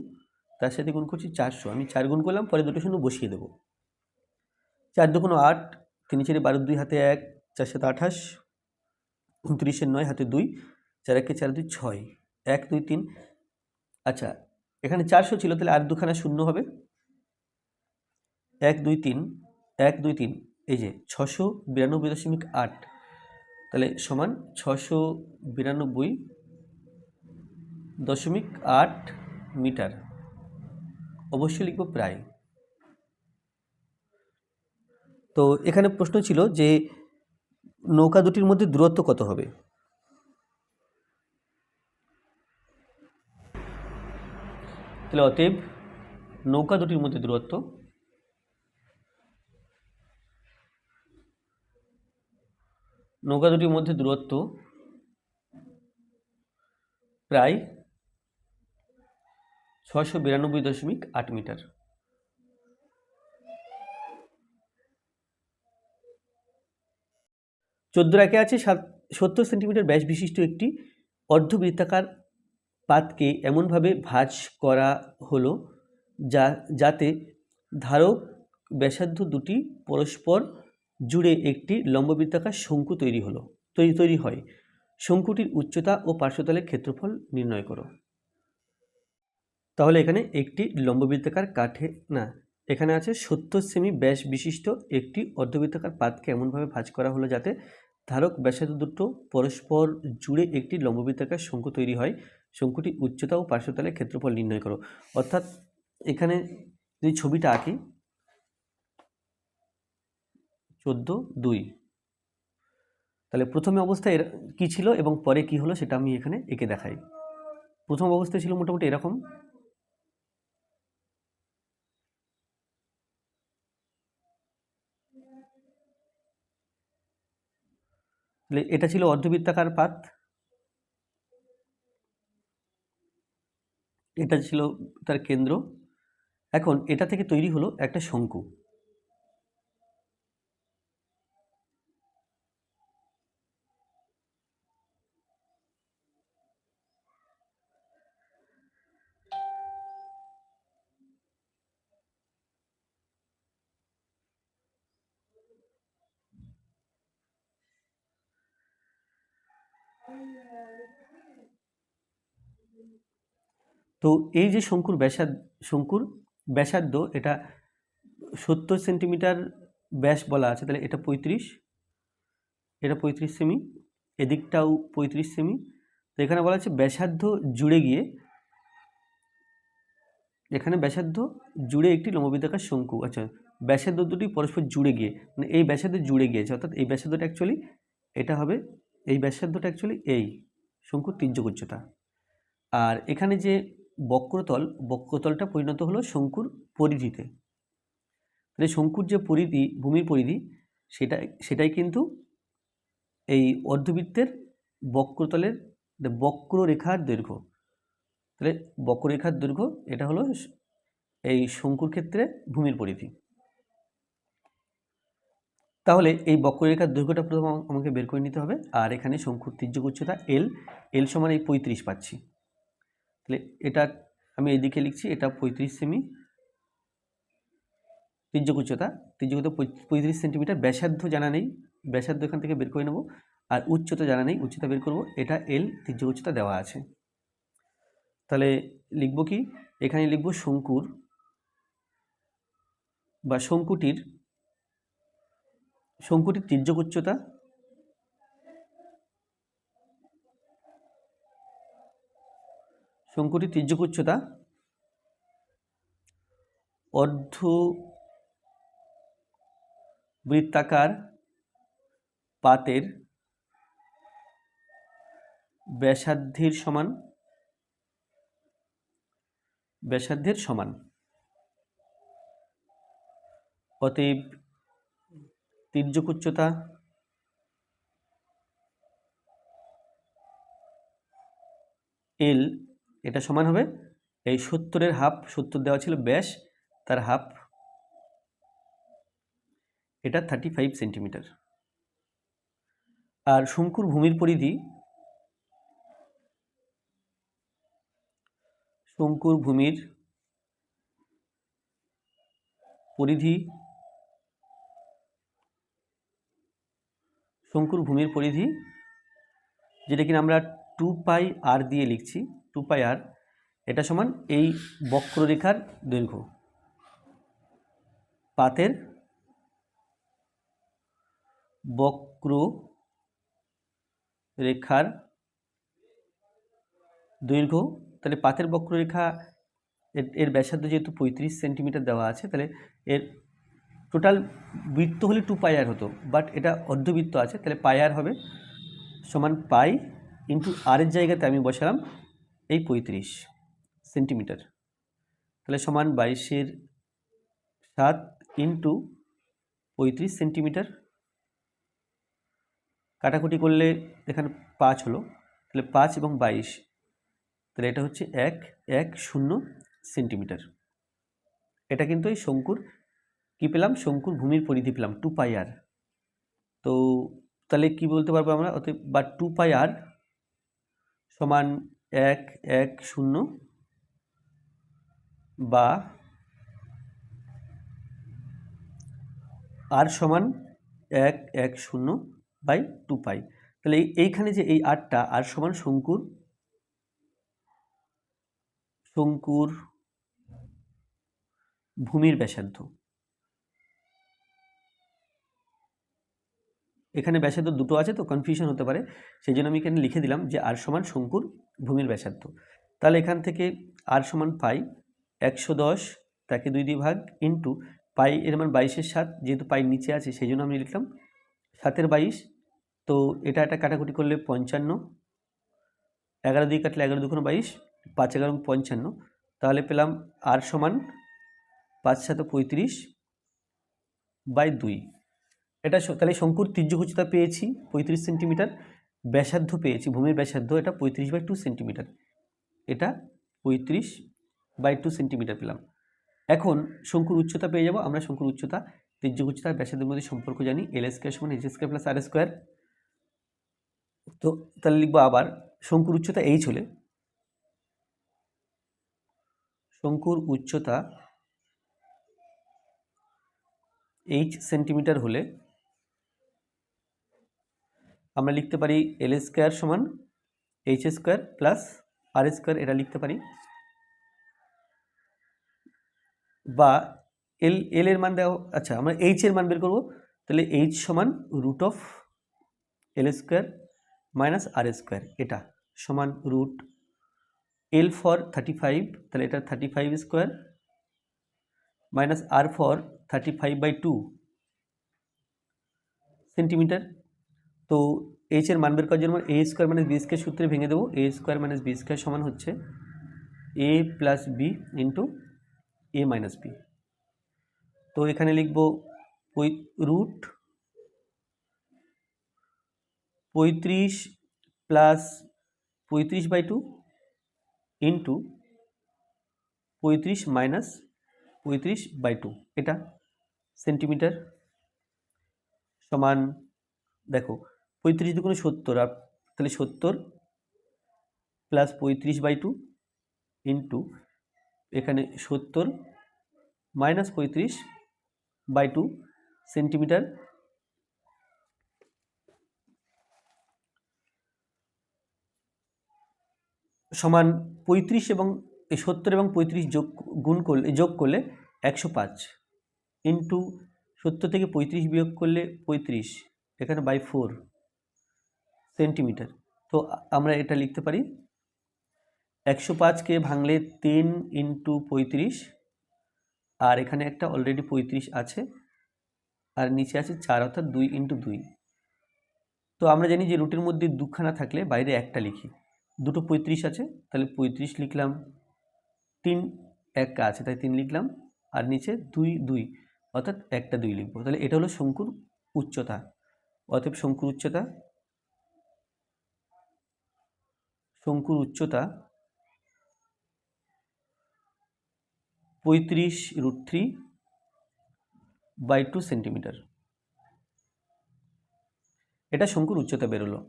তার সাথে গুণ করছি 400, আমি 4 গুণ করলাম, পরে দুটো শূন্য বসিয়ে দেবো। 4 2 8, 3 4 12, 2 হাতে 1, 4 7 28, 29 9 হাতে 2, 4 1 4 2 6, 1 2 3। আচ্ছা, এখানে 400 ছিল, তাহলে আর দুখানা শূন্য হবে, 1 2 3, 1 2 3, এই যে 692.8, তাহলে সমান 692.8 মিটার, অবশ্যই লিখব প্রায়। তো এখানে প্রশ্ন ছিল যে নৌকা দুটির মধ্যে দূরত্ব কত হবে। তাহলে অতএব নৌকা দুটির মধ্যে দূরত্ব প্রায় 692.8 মিটার। 14 একে আছে 70 সেন্টিমিটার ব্যাস বিশিষ্ট একটি অর্ধবৃত্তাকার পাতকে এমনভাবে ভাঁজ করা হলো যাতে ধারক ব্যাসার্ধ দুটি পরস্পর জুড়ে একটি লম্ববৃত্তাকার শঙ্কু তৈরি হয়। শঙ্কুটির উচ্চতা ও পার্শ্বতলের ক্ষেত্রফল নির্ণয় করো। তাহলে এখানে একটি লম্ববৃত্তাকার এখানে আছে 70 সেমি ব্যাস বিশিষ্ট একটি অর্ধবৃত্তাকার পাতকে এমনভাবে ভাঁজ করা হলো যাতে ধারক ব্যাসার্ধ দুটো পরস্পর জুড়ে একটি লম্ববৃত্তাকার শঙ্কু তৈরি হয়। শঙ্কুটির উচ্চতা ও পার্শ্বতলের ক্ষেত্রফল নির্ণয় করো। অর্থাৎ এখানে যদি ছবিটা আঁকি 14:2, তাহলে প্রথম অবস্থায় কি ছিল এবং পরে কি হলো সেটা আমি এখানে এঁকে দেখাই। প্রথম অবস্থায় ছিল মোটামুটি এরকম, তাহলে এটা ছিল অর্ধবৃত্তাকার পাত, এটা ছিল তার কেন্দ্র। এখন এটা থেকে তৈরি হলো একটা শঙ্কু। তো এই যে শঙ্কুর ব্যাসার্ধ এটা 70 সেন্টিমিটার ব্যাস বলা আছে, তাহলে এটা 35 সেমি, এদিকটাও 35 সেমি। তো এখানে বলা আছে ব্যাসার্ধ জুড়ে গিয়ে, এখানে ব্যাসার্ধ জুড়ে একটি লম্ববৃত্তাকার শঙ্কু, আচ্ছা ব্যাসার্ধ দুটি পরস্পর জুড়ে গিয়ে, মানে এই ব্যাসার্ধ জুড়ে গিয়েছে, অর্থাৎ এই ব্যাসার্ধটা অ্যাকচুয়ালি এটা হবে, এই ব্যাসার্ধটা অ্যাকচুয়ালি এই শঙ্কুর তির্যক উচ্চতা। আর এখানে যে বক্রতলটা পরিণত হলো শঙ্কুর পরিধিতে। তাহলে শঙ্কুর যে পরিধি, ভূমির পরিধি, সেটাই কিন্তু এই অর্ধবৃত্তের বক্রতলের বক্ররেখার দৈর্ঘ্য। তাহলে বক্ররেখার দৈর্ঘ্য এটা হলো এই শঙ্কুর ক্ষেত্রে ভূমির পরিধি। তাহলে এই বক্ররেখার দৈর্ঘ্যটা প্রথমে আমাকে বের করে নিতে হবে। আর এখানে শঙ্কুর তির্যক উচ্চতা এল সমান এই 35 পাচ্ছি। তাহলে এটা আমি এইদিকে লিখছি, এটা 35 সেমি তির্যক উচ্চতা 35 সেন্টিমিটার। ব্যাসার্ধ জানা নেই, ব্যাসার্ধ এখান থেকে বের করে নেব। আর উচ্চতা জানা নেই, উচ্চতা বের করব। এটা এল তির্যক উচ্চতা দেওয়া আছে। তাহলে লিখব কি, এখানে লিখব শঙ্কুর বা শঙ্কুটির তির্যক উচ্চতা অর্ধবৃত্তাকার পাতের ব্যাসার্ধের সমান। অতএব তির্যক উচ্চতা এল এটা সমান হবে এই 70-এর হাফ, 70 দেওয়া ছিল ব্যাস, তার হাফ, এটা 35 সেন্টিমিটার। আর শঙ্কুর ভূমির পরিধি, শঙ্কুর ভূমির পরিধি যেটা কিনা আমরা 2πr দিয়ে লিখছি, 2πr, এটা সমান এই বক্ররেখার দৈর্ঘ্য, পাতের বক্ররেখার দৈর্ঘ্য। তাহলে পাতের বক্ররেখা এর ব্যাসার্ধ যেহেতু 35 সেন্টিমিটার দেওয়া আছে, তাহলে এর টোটাল বৃত্ত হলে 2πr হতো, বাট এটা অর্ধবৃত্ত আছে, তাহলে πr হবে সমান পাই ইন্টু আর এর জায়গাতে আমি বসালাম এই 35 সেন্টিমিটার। তাহলে সমান 22/7 ইন্টু 35 সেন্টিমিটার। কাটাকুটি করলে এখানে 5 হলো, তাহলে 5 এবং 22, তাহলে এটা হচ্ছে 110 সেন্টিমিটার। এটা কিন্তু এই শঙ্কুর কি পেলাম, শঙ্কুর ভূমির পরিধি পেলাম 2πr। তো তাহলে কি বলতে পারবো আমরা, অতএব বা 2πr সমান 110 বা আর সমান 110/2π। তাহলে এইখানে যে এই আরটা, আর সমান শঙ্কুর ভূমির ব্যাসার্ধ। এখানে ব্যাসার্ধ দুটো আছে তো কনফিউশন হতে পারে, সেই জন্য আমি এখানে লিখে দিলাম যে আর সমান শঙ্কুর ভূমির ব্যাসার্ধ। তাহলে এখান থেকে আর সমান পাই 110, তাকে 2 দিয়ে ভাগ, ইন্টু পাই এর মান 22/7, যেহেতু পাই নিচে আছে সেই জন্য আমি লিখলাম 7/22। তো এটা কাটাকুটি করলে 55, 11 দিয়ে কাটলে 11 2 22, 5 11 55, তাহলে পেলাম আর সমান 5 7 35/2। এটা তাহলে শঙ্কুর তির্যক উচ্চতা পেয়েছি 35 সেন্টিমিটার, ব্যাসার্ধ পেয়েছি, ভূমির ব্যাসার্ধ এটা 35/2 সেন্টিমিটার, এটা 35/2 সেন্টিমিটার পেলাম। এখন শঙ্কুর উচ্চতা পেয়ে যাব আমরা। শঙ্কুর উচ্চতা, তির্যক উচ্চতা, ব্যাসার্ধের মধ্যে সম্পর্ক জানি, L² সমান H² প্লাস R²। তো তাহলে লিখবো আবার শঙ্কুর উচ্চতা h হলে, শঙ্কুর উচ্চতা h সেন্টিমিটার হলে আমরা লিখতে পারি এল স্কোয়ার সমান এইচ স্কোয়ার প্লাস আর স্কোয়ার, এটা লিখতে পারি। বা এল এর মান দেওয়া, আচ্ছা আমরা এইচ এর মান বের করবো, তাহলে এইচ সমান root of L square minus R square, এটা সমান রুট এল ফর 35, তাহলে এটা 35 square minus R for 35/2 centimetre. তো এইচ এর মান বের করার জন্য A square minus B square সূত্রে ভেঙে দেবো। A square minus B square সমান হচ্ছে A plus B into A minus B. তো এখানে লিখব রুট 35 প্লাস 35/2 ইন্টু 35 মাইনাস 35/2, এটা সেন্টিমিটার সমান, দেখো 35 দুগুণে 70, আর তাহলে 70 প্লাস 35/2 ইন্টু এখানে 70 মাইনাস 35/2 সেন্টিমিটার সমান 35 এবং 70 এবং 35 যোগ করলে 105 ইন্টু 70 থেকে 35 বিয়োগ করলে 35, এখানে বাই 4 সেন্টিমিটার। তো আমরা এটা লিখতে পারি 105কে ভাঙলে 3 ইন্টু 35, আর এখানে একটা অলরেডি 35 আছে, আর নিচে আছে 4, অর্থাৎ 2 ইন্টু 2। তো আমরা জানি যে রুটের মধ্যে দুখানা থাকলে বাইরে একটা লিখি, দুটো 35 আছে তাহলে 35 লিখলাম, 3 একটা আছে তাই 3 লিখলাম, আর নিচে 2 2 অর্থাৎ একটা 2 লিখবো। তাহলে এটা হলো শঙ্কুর উচ্চতা। অতএব শঙ্কুর উচ্চতা 35√3/2 সেন্টিমিটার, এটা শঙ্কুর উচ্চতা বেরোলো।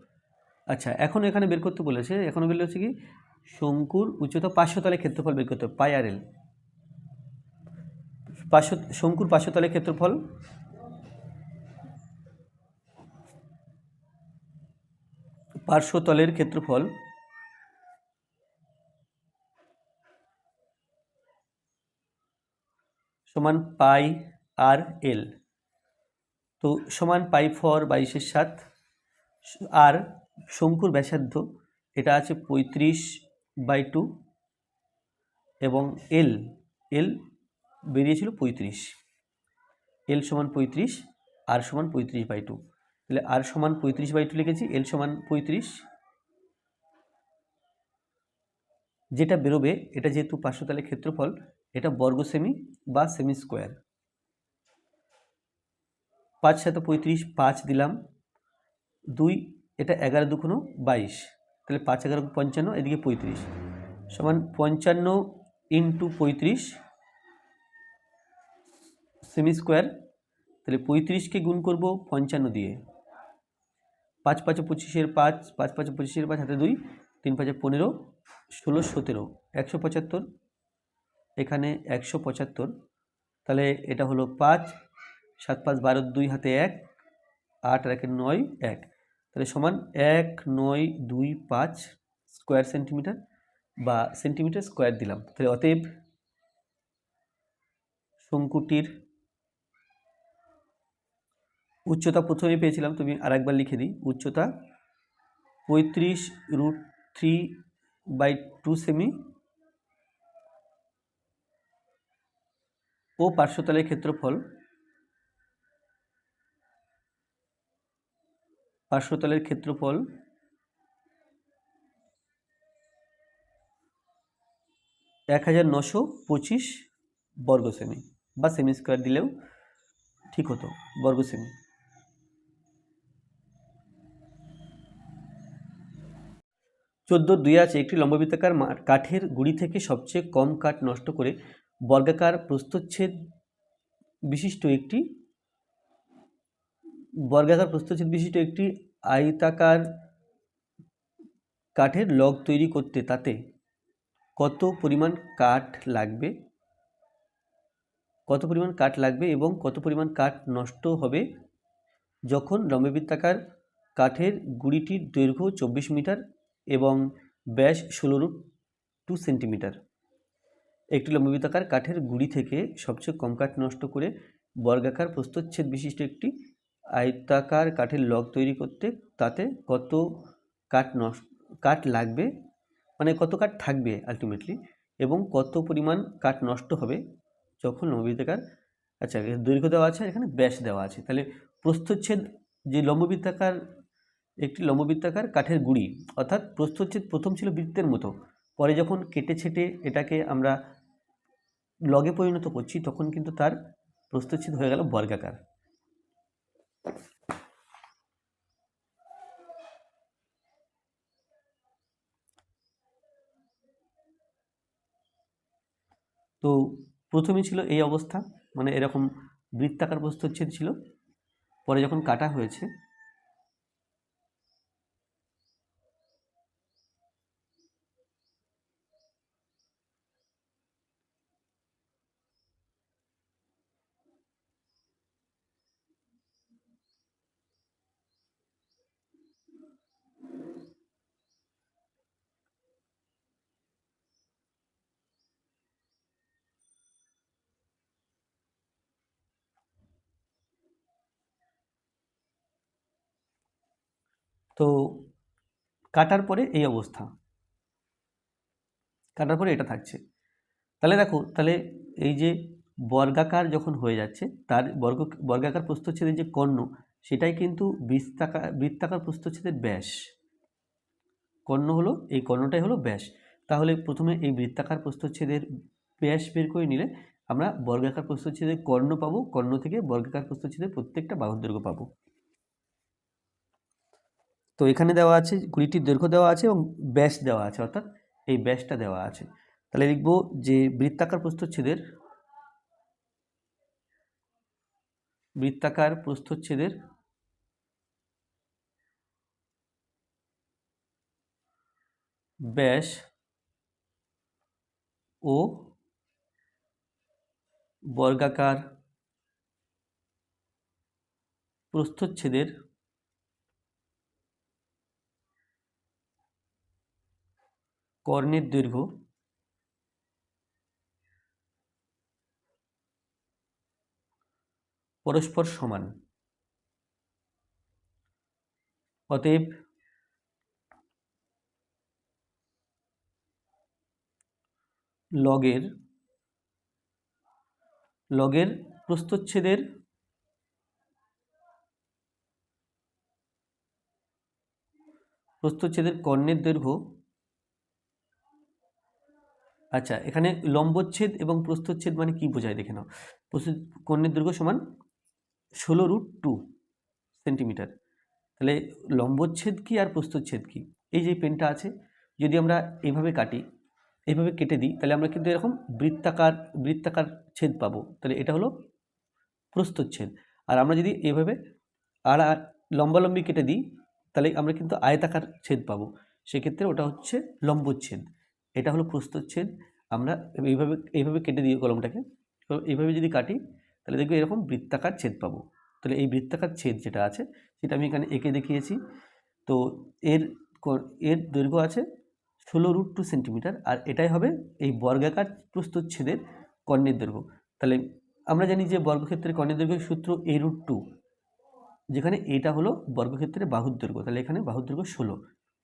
আচ্ছা, এখন এখানে বের করতে বলেছে, এখনো বের হচ্ছে কি শঙ্কুর উচ্চতা পার্শ্বতলের ক্ষেত্রফল বের করতে হবে, পাই আর এল। শঙ্কুর পার্শ্বতলের ক্ষেত্রফল সমান পাই আর এল। তো সমান পাই ফর 22/7, আর শঙ্কুর ব্যাসার্ধ এটা আছে 35/2 এবং এল বেরিয়েছিল 35, এল সমান 35, আর সমান 35/2, তাহলে আর সমান 35/2 লিখেছি, এল সমান 35। যেটা বেরোবে এটা যেহেতু পার্শ্বতলের ক্ষেত্রফল, এটা বর্গ সেমি বা সেমি স্কোয়ার। 5 × 7 = 35, 5 দিলাম, 2 এটা 11 × 2 = 22, তাহলে 5 × 11 = 55, এদিকে 35 সমান 55 ইন্টু 35 সেমি স্কোয়ার। তাহলে 35কে গুণ করব 55 দিয়ে, 5 × 5 = 25, 5 5 × 5 = 25, হাতে 2, 3 × 5 = 15, 16 17, 175, এখানে 175, তাহলে এটা হলো 5 7 5 12, 2 হাতে 1, 8 আর 1 9, 1, তাহলে সমান 1925 স্কোয়ার সেন্টিমিটার বা সেন্টিমিটার স্কোয়ার দিলাম। তাহলে অতএব শঙ্কুটির উচ্চতা প্রথমেই পেয়েছিলাম, তুমি আরেকবার লিখে দিই, উচ্চতা 35√3/2 সেমি ও পার্শ্বতলের ক্ষেত্রফল 1925 বর্গ সেমি বা সেমি স্কোয়ার দিলেও ঠিক হতো, বর্গ সেমি। 14.2 আছে, একটি লম্ববৃত্তাকার কাঠের গুঁড়ি থেকে সবচেয়ে কম কাঠ নষ্ট করে বর্গাকার প্রস্থচ্ছেদ বিশিষ্ট একটি আয়তাকার কাঠের লগ তৈরি করতে তাতে কত পরিমাণ কাঠ লাগবে এবং কত পরিমাণ কাঠ নষ্ট হবে যখন লম্ববৃত্তাকার কাঠের গুঁড়িটির দৈর্ঘ্য 24 মিটার এবং ব্যাস 16√2 সেন্টিমিটার। একটি লম্ববৃত্তাকার কাঠের গুঁড়ি থেকে সবচেয়ে কম কাঠ নষ্ট করে বর্গাকার প্রস্থচ্ছেদ বিশিষ্ট একটি আয়তাকার কাঠের লগ তৈরি করতে তাতে কত কাঠ লাগবে, মানে কত কাঠ থাকবে আলটিমেটলি, এবং কত পরিমাণ কাঠ নষ্ট হবে যখন লম্ববৃত্তাকার, আচ্ছা দৈর্ঘ্য দেওয়া আছে, এখানে ব্যাস দেওয়া আছে। তাহলে প্রস্থচ্ছেদ, যে লম্ববৃত্তাকার, একটি লম্ববৃত্তাকার কাঠের গুঁড়ি, অর্থাৎ প্রস্থচ্ছেদ প্রথম ছিল বৃত্তের মতো, পরে যখন কেটে ছেটে এটাকে আমরা লগে পরিণত করছি তখন কিন্তু তার প্রস্থচ্ছেদ হয়ে গেল বর্গাকার। তো প্রথমে ছিল এই অবস্থা, মানে এরকম বৃত্তাকার প্রস্থচ্ছেদ ছিল, পরে যখন কাটা হয়েছে তো কাটার পরে এই অবস্থা, কাটার পরে এটা থাকছে। তাহলে দেখো, তাহলে এই যে বর্গাকার যখন হয়ে যাচ্ছে তার বর্গাকার প্রস্থচ্ছেদের যে কর্ণ, সেটাই কিন্তু বৃত্তাকার প্রস্থচ্ছেদের ব্যাস। কর্ণ হলো, এই কর্ণটাই হলো ব্যাস। তাহলে প্রথমে এই বৃত্তাকার প্রস্থচ্ছেদের ব্যাস বের করে নিলে আমরা বর্গাকার প্রস্থচ্ছেদের কর্ণ পাবো, কর্ণ থেকে বর্গাকার প্রস্থচ্ছেদের প্রত্যেকটা বাহুর দৈর্ঘ্য পাবো। তো এখানে দেওয়া আছে গুঁড়িটির দৈর্ঘ্য দেওয়া আছে এবং ব্যাস দেওয়া আছে, অর্থাৎ এই ব্যাসটা দেওয়া আছে। তাহলে লিখব যে বৃত্তাকার প্রস্থচ্ছেদের ব্যাস ও বর্গাকার প্রস্থচ্ছেদের কর্ণের দৈর্ঘ্য পরস্পর সমান। অতএব লগের প্রস্থচ্ছেদের কর্ণের দৈর্ঘ্য, আচ্ছা এখানে লম্বচ্ছেদ এবং প্রস্থচ্ছেদ মানে কি বোঝায় দেখে নাও। কর্ণের দৈর্ঘ্য সমান 16√2 সেন্টিমিটার। তাহলে লম্বচ্ছেদ কি আর প্রস্থচ্ছেদ কি? এই যে পেনটা আছে, যদি আমরা এইভাবে কাটি, এইভাবে কেটে দিই, তাহলে আমরা কিন্তু এরকম বৃত্তাকার ছেদ পাবো। তাহলে এটা হলো প্রস্থচ্ছেদ। আর আমরা যদি এভাবে আর লম্বালম্বি কেটে দিই, তাহলে আমরা কিন্তু আয়তাকার ছেদ পাবো, সেক্ষেত্রে ওটা হচ্ছে লম্বচ্ছেদ। এটা হলো প্রস্থচ্ছেদ। আমরা এইভাবে কেটে দিই কলমটাকে, এইভাবে যদি কাটি তাহলে দেখবে এরকম বৃত্তাকার ছেদ পাবো। তাহলে এই বৃত্তাকার ছেদ যেটা আছে সেটা আমি এখানে এঁকে দেখিয়েছি। তো এর দৈর্ঘ্য আছে 16√2 সেন্টিমিটার, আর এটাই হবে এই বর্গাকার প্রস্থচ্ছেদের কর্ণের দৈর্ঘ্য। তাহলে আমরা জানি যে বর্গক্ষেত্রের কর্ণের দৈর্ঘ্যের সূত্র a√2, যেখানে এটা হলো বর্গক্ষেত্রের বাহুর দৈর্ঘ্য, তাহলে এখানে বাহুর দৈর্ঘ্য 16।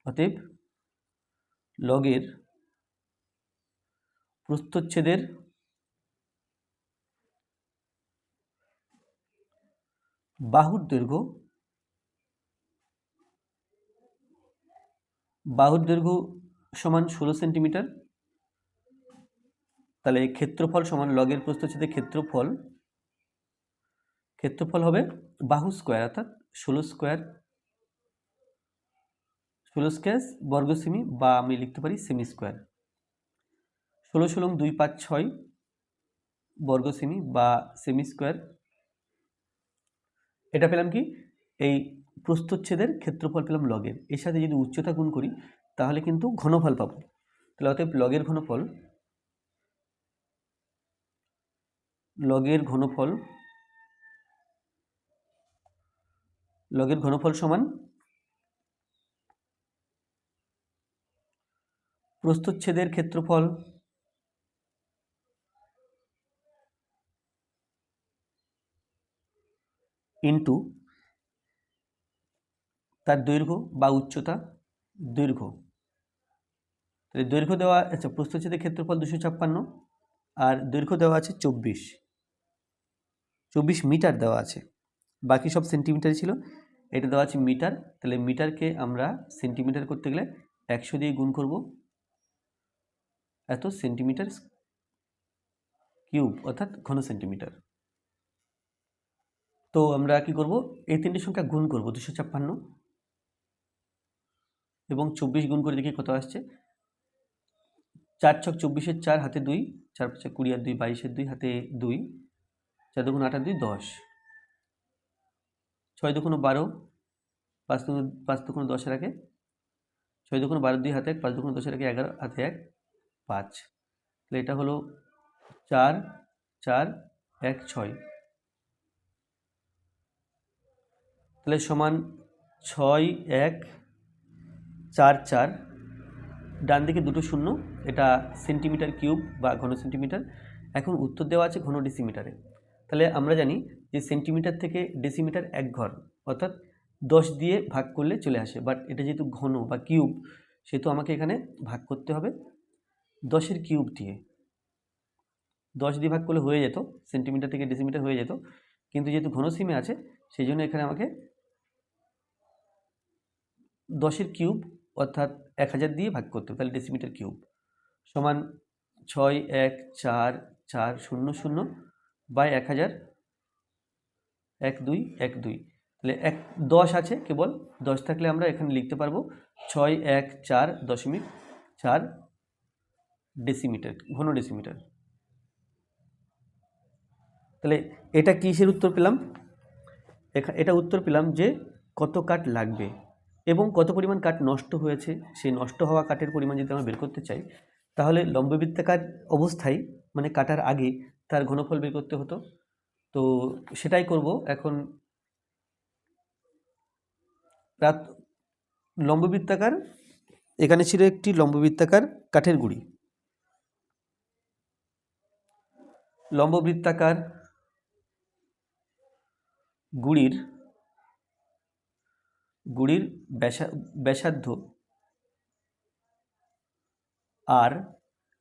অতএব লগের প্রস্থচ্ছেদের বাহুর দৈর্ঘ্য সমান 16 সেন্টিমিটার। তাহলে ক্ষেত্রফল সমান লগের প্রস্থচ্ছেদের ক্ষেত্রফল হবে বাহু স্কোয়ার, অর্থাৎ 16 স্কোয়ার বর্গ সেমি, বা আমি লিখতে পারি সেমি স্কোয়ার। 16 × 2 = 5 6 বর্গ সেমি বা সেমি স্কোয়ার। এটা পেলাম কি, এই প্রস্থচ্ছেদের ক্ষেত্রফল পেলাম লগের। এর সাথে যদি উচ্চতা গুণ করি তাহলে কিন্তু ঘনফল পাবো। তাহলে অতএব লগের ঘনফল সমান প্রস্থচ্ছেদের ক্ষেত্রফল ইন্টু তার দৈর্ঘ্য বা উচ্চতা, দৈর্ঘ্য, তাহলে দৈর্ঘ্য দেওয়া, আচ্ছা প্রস্থচ্ছেদের ক্ষেত্রফল 256 আর দৈর্ঘ্য দেওয়া আছে 24 মিটার দেওয়া আছে, বাকি সব সেন্টিমিটারই ছিল, এটা দেওয়া আছে মিটার। তাহলে মিটারকে আমরা সেন্টিমিটার করতে গেলে 100 দিয়ে গুণ করব, এত সেন্টিমিটার কিউব অর্থাৎ ঘন সেন্টিমিটার। তো আমরা কি করব, এই তিনটি সংখ্যা গুণ করব, 256 এবং 24 গুণ করে দেখি কত আসছে। 4 ছক 24, 4 হাতে 2, 4 5 20 আর 2 22, 2 হাতে 2, 4 2 8 আর 2 10, 6 2 12, 5 2 10 এর আগে 6 2 12, 2 হাতে 1, 5 2 10 এর আগে 11 হাতে 1, 5। তাহলে এটা হলো 4 4 1 6, তাহলে সমান 6 1 4 4, ডান দিকে দুটো শূন্য, এটা সেন্টিমিটার কিউব বা ঘন সেন্টিমিটার। এখন উত্তর দেওয়া আছে ঘন ডেসিমিটারে। তাহলে আমরা জানি যে সেন্টিমিটার থেকে ডেসিমিটার 1 ঘর, অর্থাৎ 10 দিয়ে ভাগ করলে চলে আসে, বাট এটা যেহেতু ঘন বা কিউব সেহেতু আমাকে এখানে ভাগ করতে হবে 10-এর কিউব দিয়ে। 10 দিয়ে ভাগ করলে হয়ে যেত, সেন্টিমিটার থেকে ডেসিমিটার হয়ে যেত, কিন্তু যেহেতু ঘন সিমে আছে সেই জন্য এখানে আমাকে 10-এর কিউব অর্থাৎ 1000 দিয়ে ভাগ করতে হবে। তাহলে ডেসিমিটার কিউব সমান 6 1 4 4 0 0 বাই 1000, 1 2 1 2, তাহলে 10 আছে, কেবল 10 থাকলে আমরা এখানে লিখতে পারবো 6 1 4.4 ডেসিমিটার, ঘন ডেসিমিটার। তাহলে এটা কিসের উত্তর পেলাম, এটা উত্তর পেলাম যে কত কাঠ লাগবে এবং কত পরিমাণ কাঠ নষ্ট হয়েছে। সেই নষ্ট হওয়া কাঠের পরিমাণ যদি আমরা বের করতে চাই তাহলে লম্ববৃত্তাকার অবস্থায় মানে কাটার আগে তার ঘনফল বের করতে হতো। তো সেটাই করব এখন। লম্ববৃত্তাকার, এখানে ছিল একটি লম্ববৃত্তাকার কাঠের গুঁড়ি, লম্ববৃত্তাকার গুঁড়ির ব্যাসার্ধ আর,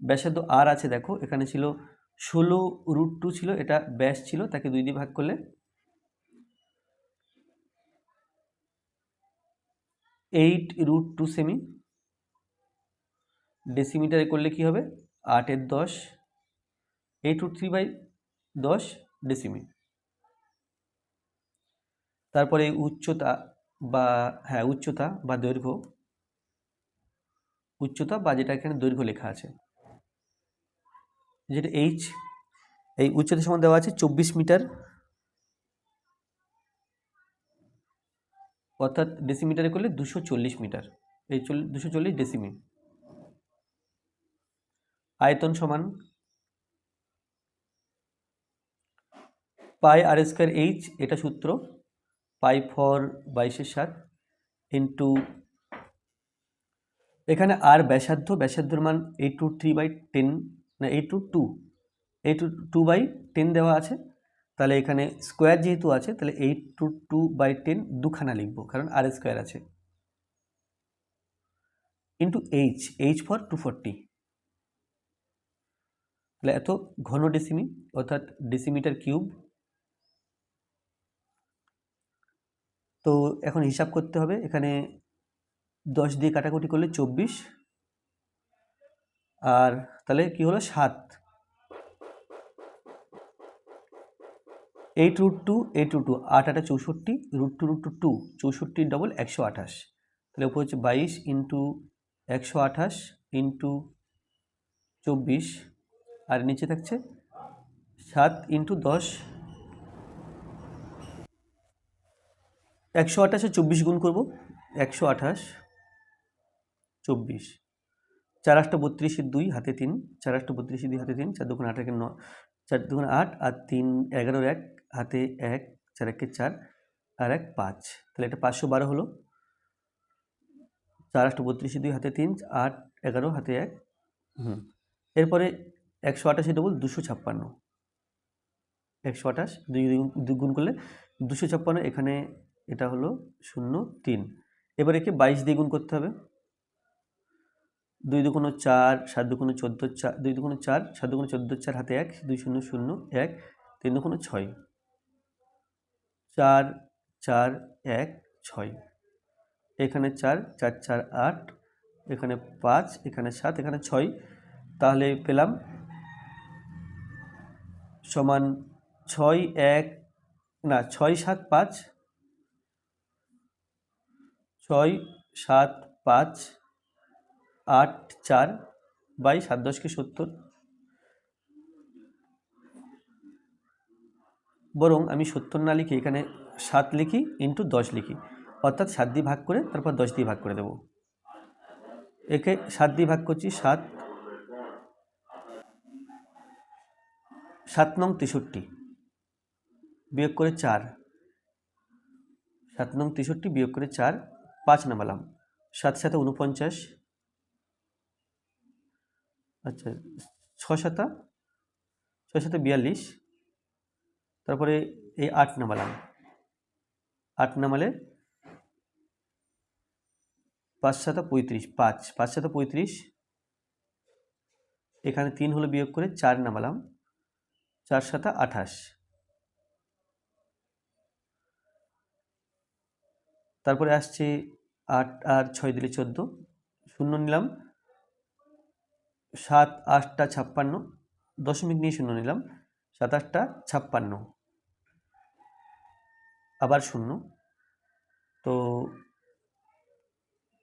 ব্যাসার্ধ আর আছে, দেখো এখানে ছিল 16√2 ছিল, এটা ব্যাস ছিল, তাকে 2 দিয়ে ভাগ করলে 8√2 সেমি, ডেসিমিটারে করলে কি হবে 8-এর 10, 8√3/10 ডেসিমি। তারপরে উচ্চতা বা দৈর্ঘ্য, উচ্চতা বা যেটা এখানে দৈর্ঘ্য লেখা আছে যেটা এইচ, এই উচ্চতা সমান দেওয়া আছে 24 মিটার, অর্থাৎ ডেসিমিটারে করলে 240 মিটার, এই 240 ডেসিমি। আয়তন সমান পাই আর স্কোয়ার এইচ, এটা সূত্র পাই 4/22 ইন্টু এখানে আর ব্যাসার্ধর মান 8√3/10 না 8√2/10 দেওয়া আছে। তাহলে এখানে স্কোয়ার যেহেতু আছে তাহলে 8√2/10 দুখানা লিখব কারণ আর স্কোয়ার আছে, ইন্টু এইচ ফর 240, তাহলে এত ঘন ডেসিমি অর্থাৎ ডেসিমিটার কিউব। তো এখন হিসাব করতে হবে, এখানে 10 দিয়ে কাটাকুটি করলে 24, আর তাহলে কি হলো 7, 8√2 8√2 8 8 64, √2 64 ডবল 128, তাহলে উপর হচ্ছে 22 ইন্টু 128 ইন্টু 24, আর নিচে থাকছে 7 ইন্টু 10, 128 24 গুণ করব, 128 24, 4 8 32 2 হাতে 3, 4 8 32 2 হাতে 3, 4 2 8 9, 4 2 8 আর 3 11 1 হাতে 1, 4 1 4 আর 1 5, তাহলে এটা 512 হলো। 4 8 32 2 হাতে 3, 8 11 হাতে 1 এরপরে 188 ডবল 256, 128 দুই গুণ করলে 256, এখানে এটা হলো 0 3। এবার একে 22 দিয়ে গুণ করতে হবে। 2 দুগুণ 4, 7 দুগুণ 14, 2 দুগুণ 4, 7 দুগুণ 14, 4 হাতে 1, 2 0 0 1, 3 দুগুণ 6, 4 4 1 6, এখানে 4 4 4 8, এখানে 5, এখানে 7, এখানে 6, তাহলে পেলাম সমান 6 1 না 6 7 5, 6 7 5 8 4 বাই 7 10 কে 70, বরং আমি 70 না লিখি এখানে 7 লিখি ইন্টু 10 লিখি, অর্থাৎ 7 দিয়ে ভাগ করে তারপর 10 দিয়ে ভাগ করে দেব। একে 7 দিয়ে ভাগ করছি, 7 নং 63 বিয়োগ করে 4, 7 নং 63 বিয়োগ করে 4, 5 নামালাম, 7 7 49, আচ্ছা 6 7 42, তারপরে এই 8 নামালাম, 8 নামালে 5 7 35, 5 7 35, এখানে 3 হলো বিয়োগ করে 4 নামালাম, 4 7 28, তারপরে আসছে 8 আর 6 দিলে 14, 0 নিলাম, 7 8 56, দশমিক নিয়ে 0 নিলাম, 7 8 56, আবার 0, তো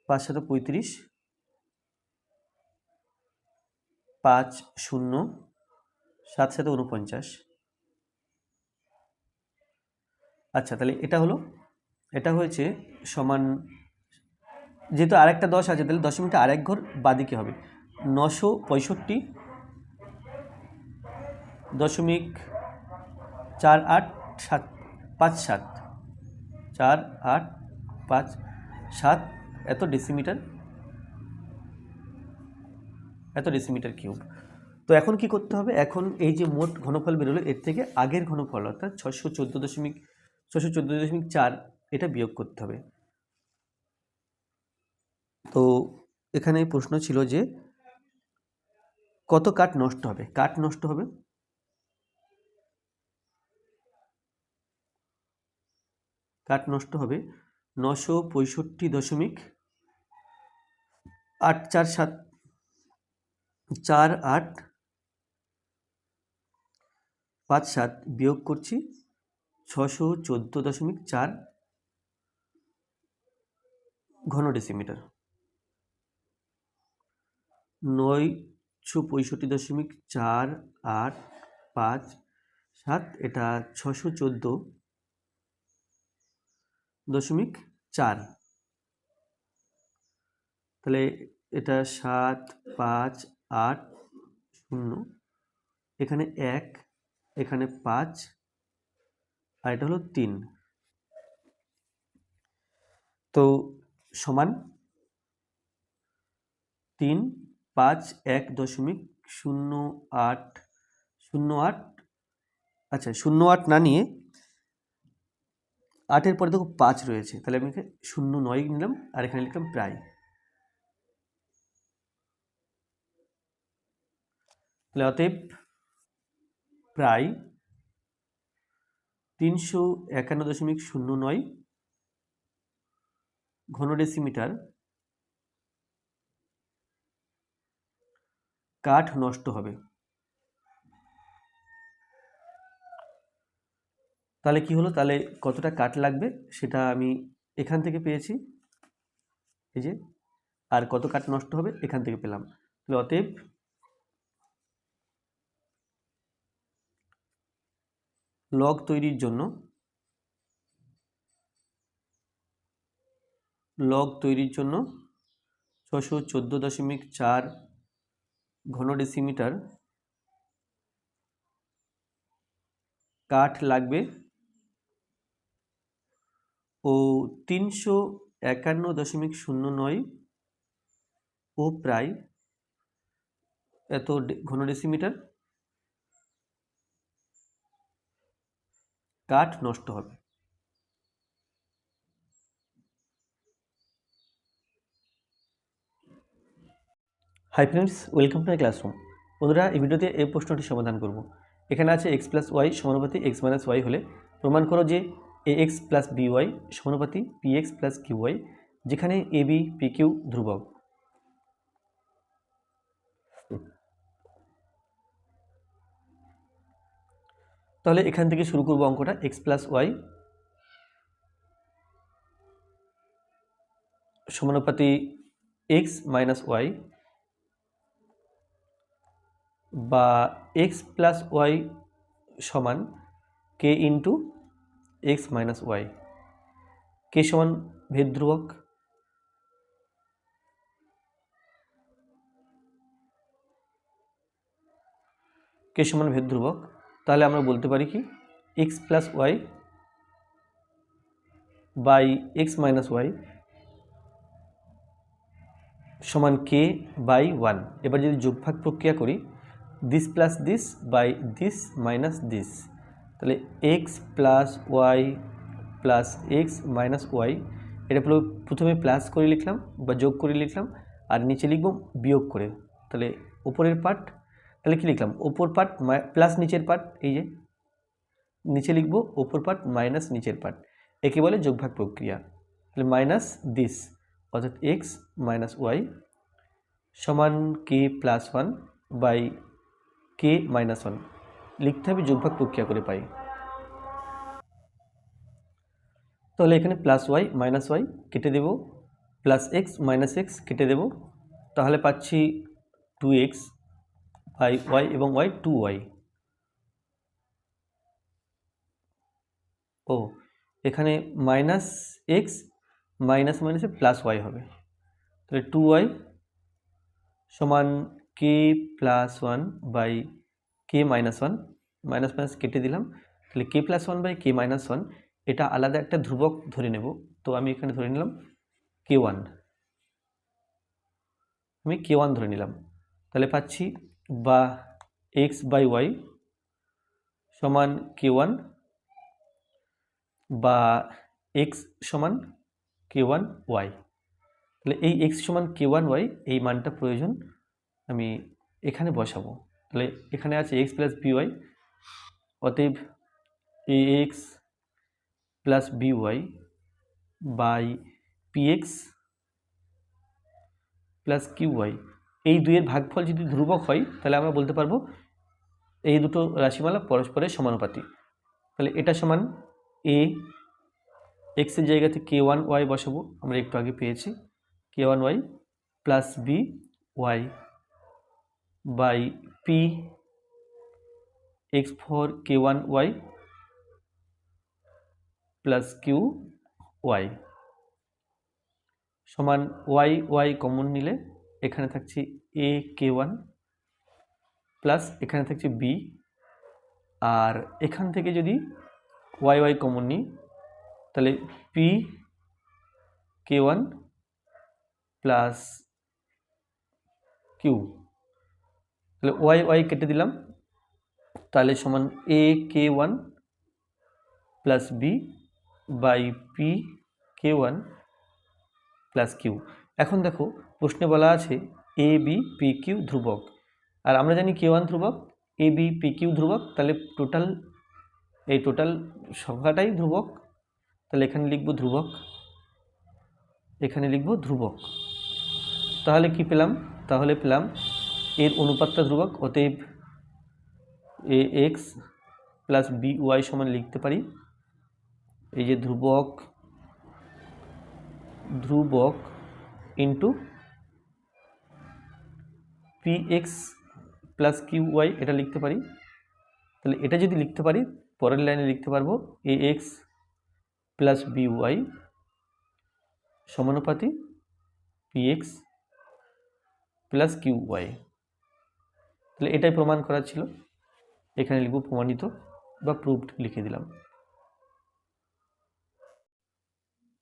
5 7 35, 5 0, 7 7 49। আচ্ছা, তাহলে এটা হলো, এটা হয়েছে সমান, যেহেতু আরেকটা 10 আছে তাহলে দশমিকটা আরেক ঘর বাদিকে হবে, 965.4857 4 8 5 7 এত ডেসিমিটার কিউব। তো এখন কি করতে হবে, এখন এই যে মোট ঘনফল বেরোলো এর থেকে আগের ঘনফল অর্থাৎ 614.4 এটা বিয়োগ করতে হবে। তো এখানে প্রশ্ন ছিল যে কত কাঠ নষ্ট হবে, কাঠ নষ্ট হবে 965.4857 বিয়োগ করছি 614.4 ঘন ডেসিমিটার, 965.4857, এটা 614.4, তাহলে এটা 7 5 8 0, এখানে 1, এখানে 5, আর এটা হলো 3, তো সমান 3 5 1.0808, আচ্ছা 08 না নিয়ে 8-এর পরে দেখো 5 রয়েছে, তাহলে আমি 09 নিলাম আর এখানে লিখলাম প্রায়, তাহলে অতএব প্রায় 351.09 ঘন ডেসিমিটার কাঠ নষ্ট হবে। তাহলে কি হলো, তাহলে কতটা কাঠ লাগবে সেটা আমি এখান থেকে পেয়েছি, এই যে, আর কত কাঠ নষ্ট হবে এখান থেকে পেলাম। তাহলে অতএব লগ তৈরির জন্য 614.4 ঘন ডেসিমিটার কাঠ লাগবে ও 351.09 ও প্রায় এত ঘন ডেসিমিটার কাঠ নষ্ট হবে। Hi friends, welcome to my classroom. বন্ধুরা, এই ভিডিওতে এই প্রশ্নটি সমাধান করব। এখানে আছে x প্লাস ওয়াই সমানুপাতি x মাইনাস ওয়াই হলে প্রমাণ করো যে ax প্লাস by সমানুপাতি px প্লাস qy, যেখানে ab pq ধ্রুবক। তাহলে এখান থেকে শুরু করব অঙ্কটা। x প্লাস ওয়াই সমানুপাতি x মাইনাস ওয়াই বা x প্লাস ওয়াই সমান k into x minus y. K সমান ভেদ ধ্রুবক, কে সমান ভেদ ধ্রুবক। তাহলে আমরা বলতে পারি কি x plus y by x minus y সমান কে বাই 1। এবার যদি যোগভাগ প্রক্রিয়া করি, this plus this by this minus this, তাহলে x plus y plus x minus y, এটা প্রথমে প্লাস করে লিখলাম বা যোগ করে লিখলাম, আর নিচে লিখব বিয়োগ করে। তাহলে উপরের পার্ট, তাহলে কি লিখলাম, ওপর পার্ট প্লাস নিচের পার্ট, এই যে নিচে লিখব ওপর পার্ট মাইনাস নিচের পার্ট, একে বলে যোগভাগ প্রক্রিয়া। তাহলে মাইনাস দিস অর্থাৎ এক্স মাইনাস ওয়াই সমান k plus 1 by k minus 1 লিখতে হবে, যোগভাগ প্রক্রিয়া করে পাই। তাহলে এখানে প্লাস ওয়াই মাইনাস ওয়াই কেটে দেব, প্লাস এক্স মাইনাস এক্স কেটে দেব, তাহলে পাচ্ছি 2x বাই ওয়াই এবং ওয়াই 2y। ও এখানে মাইনাস এক্স মাইনাস মাইনাসে প্লাস ওয়াই হবে, তাহলে 2y সমান k plus 1 by k minus 1, minus minus কেটে দিলাম, তাহলে k plus 1 by k minus 1, এটা আলাদা একটা ধ্রুবক ধরে নেব। তো আমি এখানে ধরে নিলাম k1, আমি k1 ধরে নিলাম। তাহলে পাচ্ছি বা x বাই ওয়াই সমান k1 বা x সমান k1 y। তাহলে এই x সমান k1 y এই মানটা প্রয়োজন আমি এখানে বসাবো। তাহলে এখানে আছে x প্লাস by, অতএব ax plus by by px plus qy, এই দুইয়ের ভাগফল যদি ধ্রুবক হয় তাহলে আমরা বলতে পারবো এই দুটো রাশিমালা পরস্পরের সমানুপাতিক। তাহলে এটা সমান a, এক্সের জায়গাতে k1y বসাবো, আমরা একটু আগে পেয়েছি k1y plus B Y by P X for k1y plus Q Y সমান ওয়াই ওয়াই কমন নিলে এখানে থাকছে এ k1 প্লাস এখানে থাকছে বি, আর এখান থেকে যদি ওয়াই ওয়াই কমন নিই তাহলে পি k1 প্লাস কিউ, তাহলে ওয়াই ওয়াই কেটে দিলাম, তাহলে সমান A k1 plus B by P k1 plus Q. এখন দেখো প্রশ্নে বলা আছে এ বি পি কিউ ধ্রুবক, আর আমরা জানি k1 ধ্রুবক, এ বি পি কিউ ধ্রুবক, তাহলে টোটাল সংখ্যাটাই ধ্রুবক। তাহলে এখানে লিখব ধ্রুবক, এখানে লিখব ধ্রুবক। তাহলে কি পেলাম, তাহলে পেলাম এর অনুপাতটা ধ্রুবক, অতএব A x plus B Y সমান লিখতে পারি এই যে ধ্রুবক into P x plus Q Y, এটা লিখতে পারি। তাহলে এটা যদি লিখতে পারি পরের লাইনে লিখতে পারবো a x plus B y সমানুপাতি p x plus Q y. তাহলে এটাই প্রমাণ করা ছিল, এখানে লিখব প্রমাণিত বা প্রুভড লিখে দিলাম।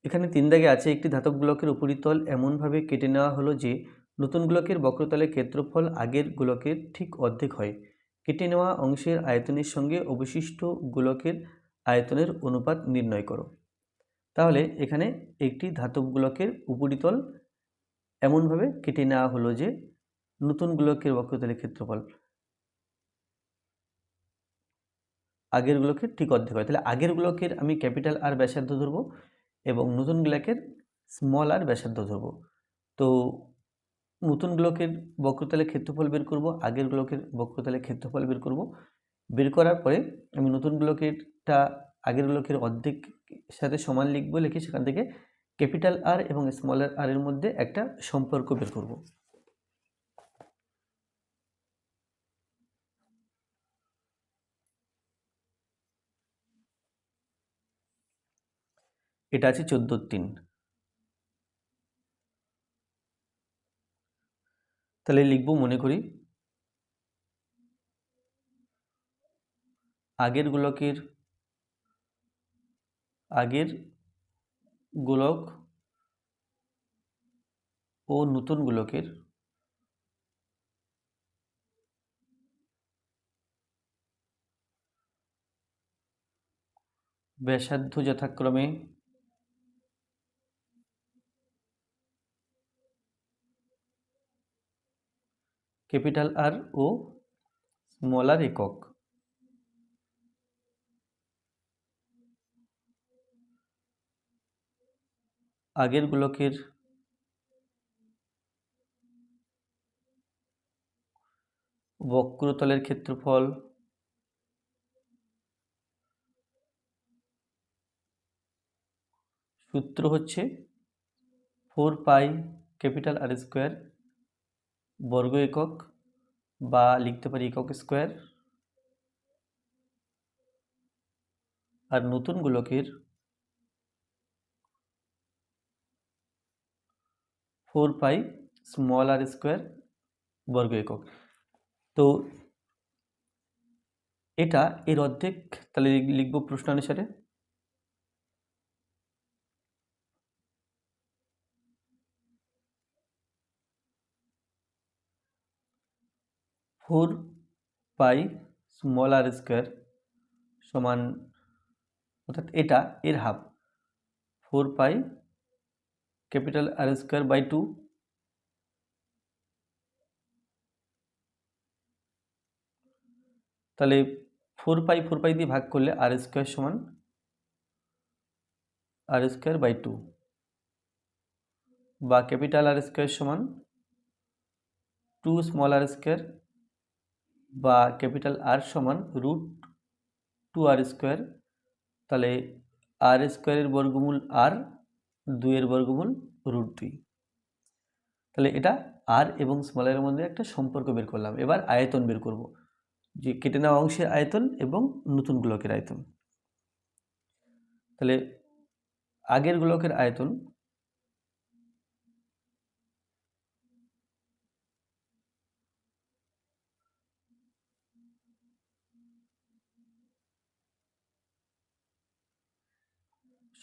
এখানে 3 দাগে আছে একটি ধাতব ব্লকের উপরিতল এমনভাবে কেটে নেওয়া হলো যে নতুন গোলকের বক্রতলের ক্ষেত্রফল আগের গোলকের ঠিক অর্ধেক হয়। কেটে নেওয়া অংশের আয়তনের সঙ্গে অবশিষ্ট গোলকের আয়তনের অনুপাত নির্ণয় করো। তাহলে এখানে একটি ধাতব গোলকের উপরিতল এমনভাবে কেটে নেওয়া হলো যে নতুন গোলকের বক্রতলের ক্ষেত্রফল আগের গোলকের ঠিক অর্ধেক হয়। তাহলে আগের গোলকের আমি ক্যাপিটাল আর ব্যাসার্ধ ধরবো এবং নতুন গোলকের স্মল আর ব্যাসার্ধ ধরবো। তো নতুন গোলকের বক্রতলের ক্ষেত্রফল বের করব, আগের গোলকের বক্রতলের ক্ষেত্রফল বের করব। বের করার পরে আমি নতুন গোলকেরটা আগের গোলকের অর্ধেক সাথে সমান লিখব, লিখে সেখান থেকে ক্যাপিটাল আর এবং স্মল আর এর মধ্যে একটা সম্পর্ক বের করব। এটা আছে 14/3। তাহলে লিখব, মনে করি আগের গোলক ও নতুন গোলকের ব্যাসার্ধ যথাক্রমে ক্যাপিটাল আর ও স্মল আর একক। আগের গোলকের বক্রতলের ক্ষেত্রফল সূত্র হচ্ছে 4 পাই ক্যাপিটাল আর স্কোয়ার বর্গ একক, বা লিখতে পারি একক স্কোয়ার, আর নতুন গোলকের 4 পাই স্মল আর স্কোয়ার বর্গ একক। তো এটা এর অর্ধেক, তাহলে লিখব প্রশ্নানুসারে 4 পাই স্মল আর স্কোয়ার সমান, অর্থাৎ এটা এর half, 4 pi capital R square by 2, তাহলে 4 পাই দিয়ে ভাগ করলে আর স্কোয়ার সমান আর স্কোয়ার বাই 2, বা ক্যাপিটাল আর স্কোয়ার সমান 2 স্মল আর স্কোয়ার, বা ক্যাপিটাল আর সমান √2 আর স্কোয়ার। তাহলে আর স্কোয়ারের বর্গমূল আর, 2 এর বর্গমূল √2। তাহলে এটা আর এবং স্মলের মধ্যে একটা সম্পর্ক বের করলাম। এবার আয়তন বের করব, যে কেটে নেওয়া অংশের আয়তন এবং নতুন গোলকের আয়তন। তাহলে আগের গোলকের আয়তন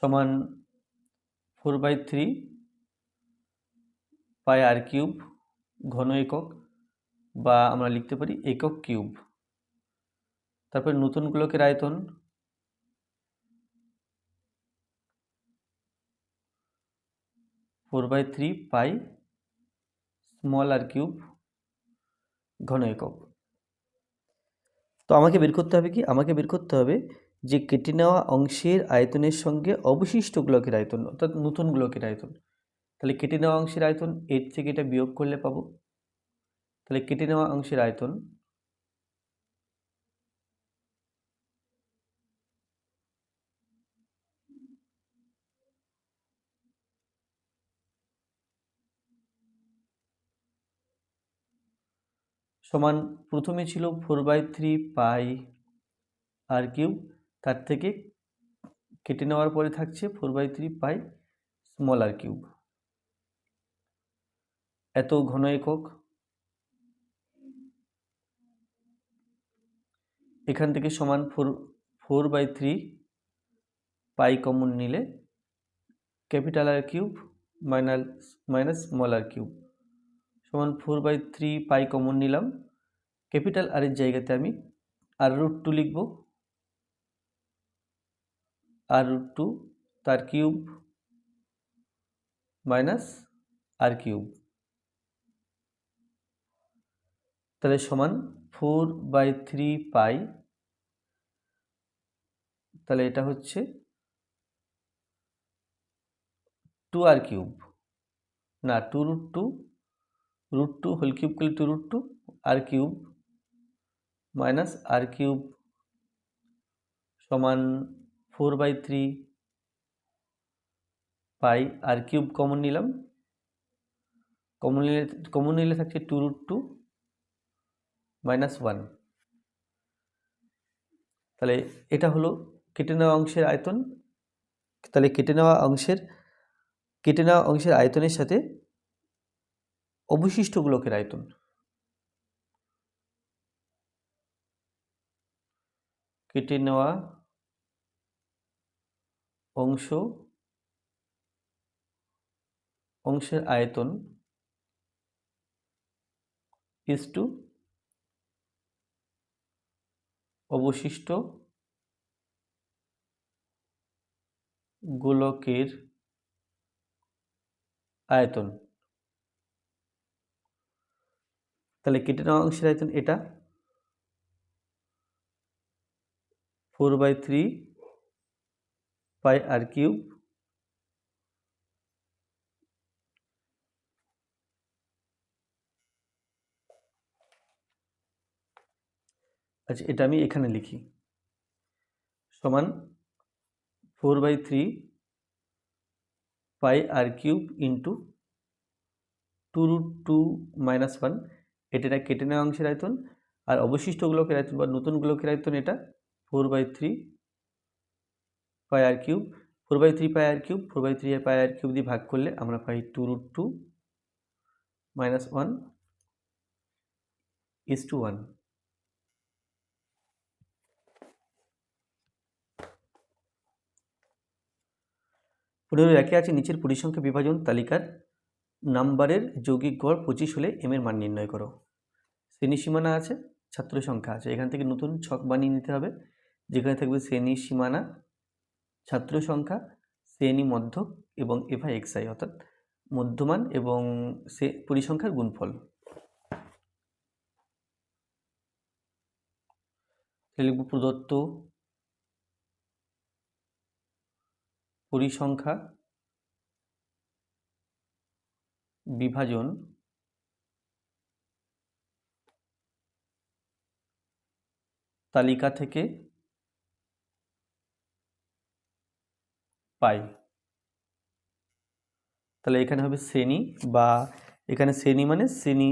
সমান 4/3 পাই আর কিউব ঘন একক, বা আমরা লিখতে পারি একক কিউব। তারপর নতুন গোলকের আয়তন 4/3 পাই স্মল আর কিউব ঘন একক। তো আমাকে বের করতে হবে কি, আমাকে বের করতে হবে যে কেটে নেওয়া অংশের আয়তনের সঙ্গে অবশিষ্ট গোলকের আয়তন, অর্থাৎ নতুন গোলকের আয়তন। তাহলে কেটে নেওয়া অংশের আয়তন, এর থেকে এটা বিয়োগ করলে পাবো। তাহলে কেটে নেওয়া অংশের আয়তন সমান, প্রথমে ছিল 4/3 পাই আর কিউব, তার থেকে কেটে নেওয়ার পরে থাকছে 4/3 পাই স্মল আর কিউব, এত ঘন একক। এখান থেকে সমান 4/3 পাই কমন নিলে capital R cube minus small r cube সমান 4/3 পাই কমন নিলাম, ক্যাপিটাল আর এর জায়গাতে আমি r√2 লিখব, r√2 তার কিউব মাইনাস r³ তাহলে সমান 4/3 পাই, তাহলে এটা হচ্ছে 2r³ না 2√2 √2 হোল কিউব করলে 2√2 r³ মাইনাস r³ সমান 4/3 পাই, r³ কমন নিলাম, কমন নিলে থাকছে 2√2 মাইনাস 1। তাহলে এটা হলো কেটে নেওয়া অংশের আয়তন। তাহলে কেটে নেওয়া অংশের আয়তনের সাথে অবশিষ্ট গোলকের আয়তন, কেটে নেওয়া অংশের আয়তন ইজটু অবশিষ্ট গোলকের আয়তন। তাহলে কেটে নেওয়া অংশের আয়তন এটা 4/3 পাই r³ আচ্ছা এটা আমি এখানে লিখি সমান 4/3 পাই r³ ইন্টু 2√2 মাইনাস 1, এটা কেটে নেওয়া অংশের আয়তন, আর অবশিষ্ট গোলকের আয়তন বা নতুন গোলকের আয়তন এটা 4/3 পাই r³। 4/3 পাই r³ 4/3 পাই r³ দিয়ে ভাগ করলে আমরা পাই 2√2 মাইনাস 1 ইজটু 1। পনেরো একে আছে নিচের পরিসংখ্যা বিভাজন তালিকার নাম্বারের যৌগিক গড় 25 হলে এম এর মান নির্ণয় করো। শ্রেণী সীমানা আছে, ছাত্র সংখ্যা আছে, এখান থেকে নতুন ছক বানিয়ে নিতে হবে, যেখানে থাকবে শ্রেণী সীমানা, ছাত্র সংখ্যা, শ্রেণী মধ্যক এবং এফআই এক্সআই অর্থাৎ মধ্যমান এবং পরিসংখ্যার গুণফল। লিখব প্রদত্ত পরিসংখ্যা বিভাজন তালিকা থেকে পাই। তাহলে এখানে হবে শ্রেণী, বা এখানে শ্রেণী মানে শ্রেণী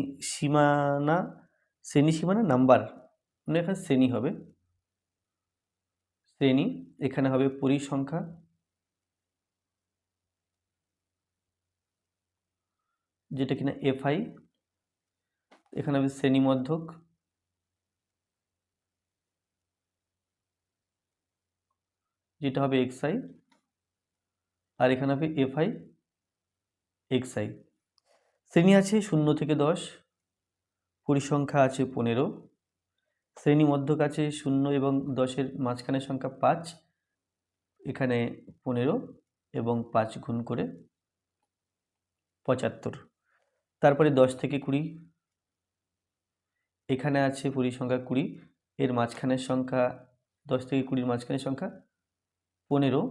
সীমানা নাম্বার মানে এখানে শ্রেণী হবে, শ্রেণী, এখানে হবে পরিসংখ্যা যেটা কিনা এফআই, এখানে হবে শ্রেণী মধ্যক যেটা হবে এক্সআই, আর এখানে হবে এফআই এক্সআই। শ্রেণী আছে 0 থেকে 10, পরিসংখ্যা আছে 15, শ্রেণী মধ্যক আছে 0 এবং 10-এর মাঝখানের সংখ্যা 5, এখানে 15 এবং 5 গুণ করে 75। তারপরে 10 থেকে 20, এখানে আছে পরিসংখ্যা 20, এর মাঝখানের সংখ্যা 10 থেকে 20-এর মাঝখানের সংখ্যা 15,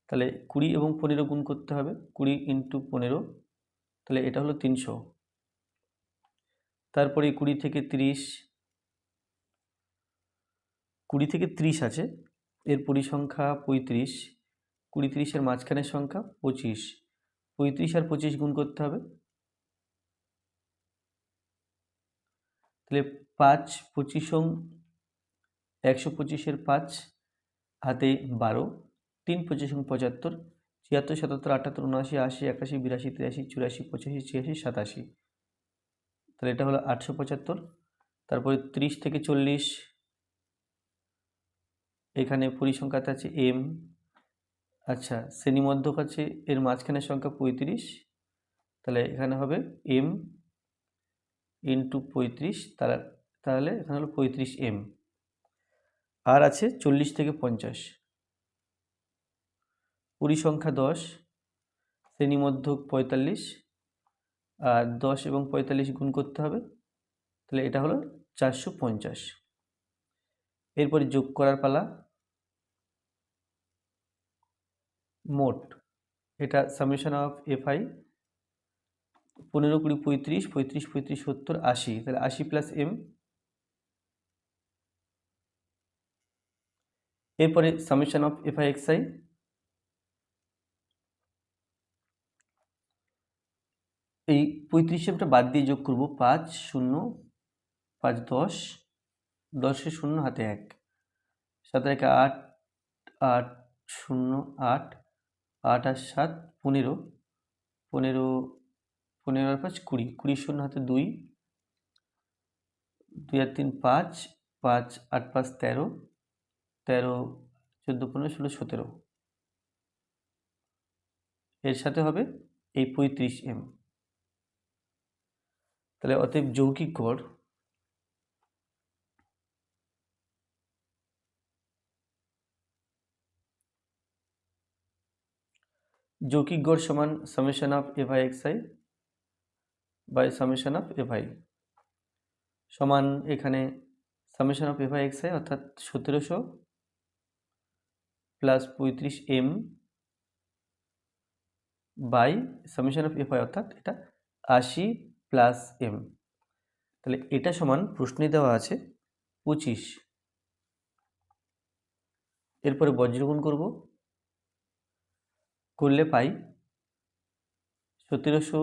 তাহলে 20 এবং 15 গুণ করতে হবে, 20 ইন্টু 15, তাহলে এটা হলো 300। তারপরে 20 থেকে 30 আছে, এর পরিসংখ্যা 35, 20-30-এর মাঝখানের সংখ্যা 25, 35 আর 25 গুণ করতে হবে, তাহলে 5 25 125-এর 5 হাতে 12, 3 25 75, 76 77 78 79 80 81 82 83 84 85 86 87, তাহলে এটা হলো 875। তারপরে 30 থেকে 40, এখানে পরিসংখ্যাতে আছে এম, আচ্ছা শ্রেণীমধ্যক আছে, এর মাঝখানের সংখ্যা 35, তাহলে এখানে হবে m ইন্টু 35, তাহলে এখানে হলো 35m। আর আছে 40 থেকে 50, পরিসংখ্যা 10, শ্রেণীমধ্যক 45, আর 10 এবং 45 গুণ করতে হবে, তাহলে এটা হলো 450। এরপরে যোগ করার পালা। মোট এটা সামেশন অফ fi 15, 20, 35, 35, 35, 70, 80, তাহলে 80 প্লাস m। এরপরে সামেশন অফ fi xi এই 35mটা বাদ দিয়ে যোগ করব 5, 0, 5, 10, 10 0 হাতে 1, 7 1 8, 8 0 8, 8 আর 7 15, 15, 15 আর 5 20, 20 0 হাতে 2, 2 আর 3 5, 5 8 5 13, 13 14 15 16 17, এর সাথে হবে এই 35m। তাহলে অতএব যৌগিক গড় সমান summation of fi xi by summation of fi সমান এখানে সামেশন অফ fi xi অর্থাৎ 1700 plus 35m by summation of fi অর্থাৎ এটা 80 প্লাস m। তাহলে এটা সমান প্রশ্নে দেওয়া আছে 25। এরপরে বজ্রগুণ করলে পাই 1700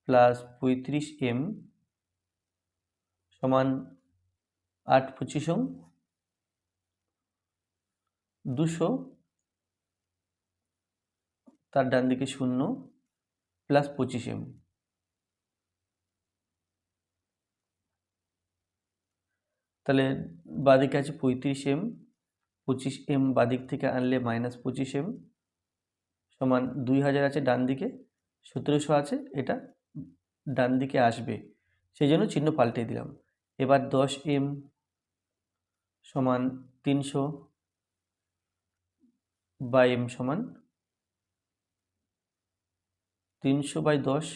প্লাস 35m সমান 8 25 200, তার ডান দিকে 0 প্লাস 25m। তাহলে বাদিকে আছে 35m, 25m বাদিক থেকে আনলে মাইনাস 25m সমান 2000 আছে ডান দিকে, 1700 আছে, এটা ডান দিকে আসবে, সেই জন্য চিহ্ন পাল্টে দিলাম। এবার 10m সমান 300 বাই m সমান 300 বাই 10,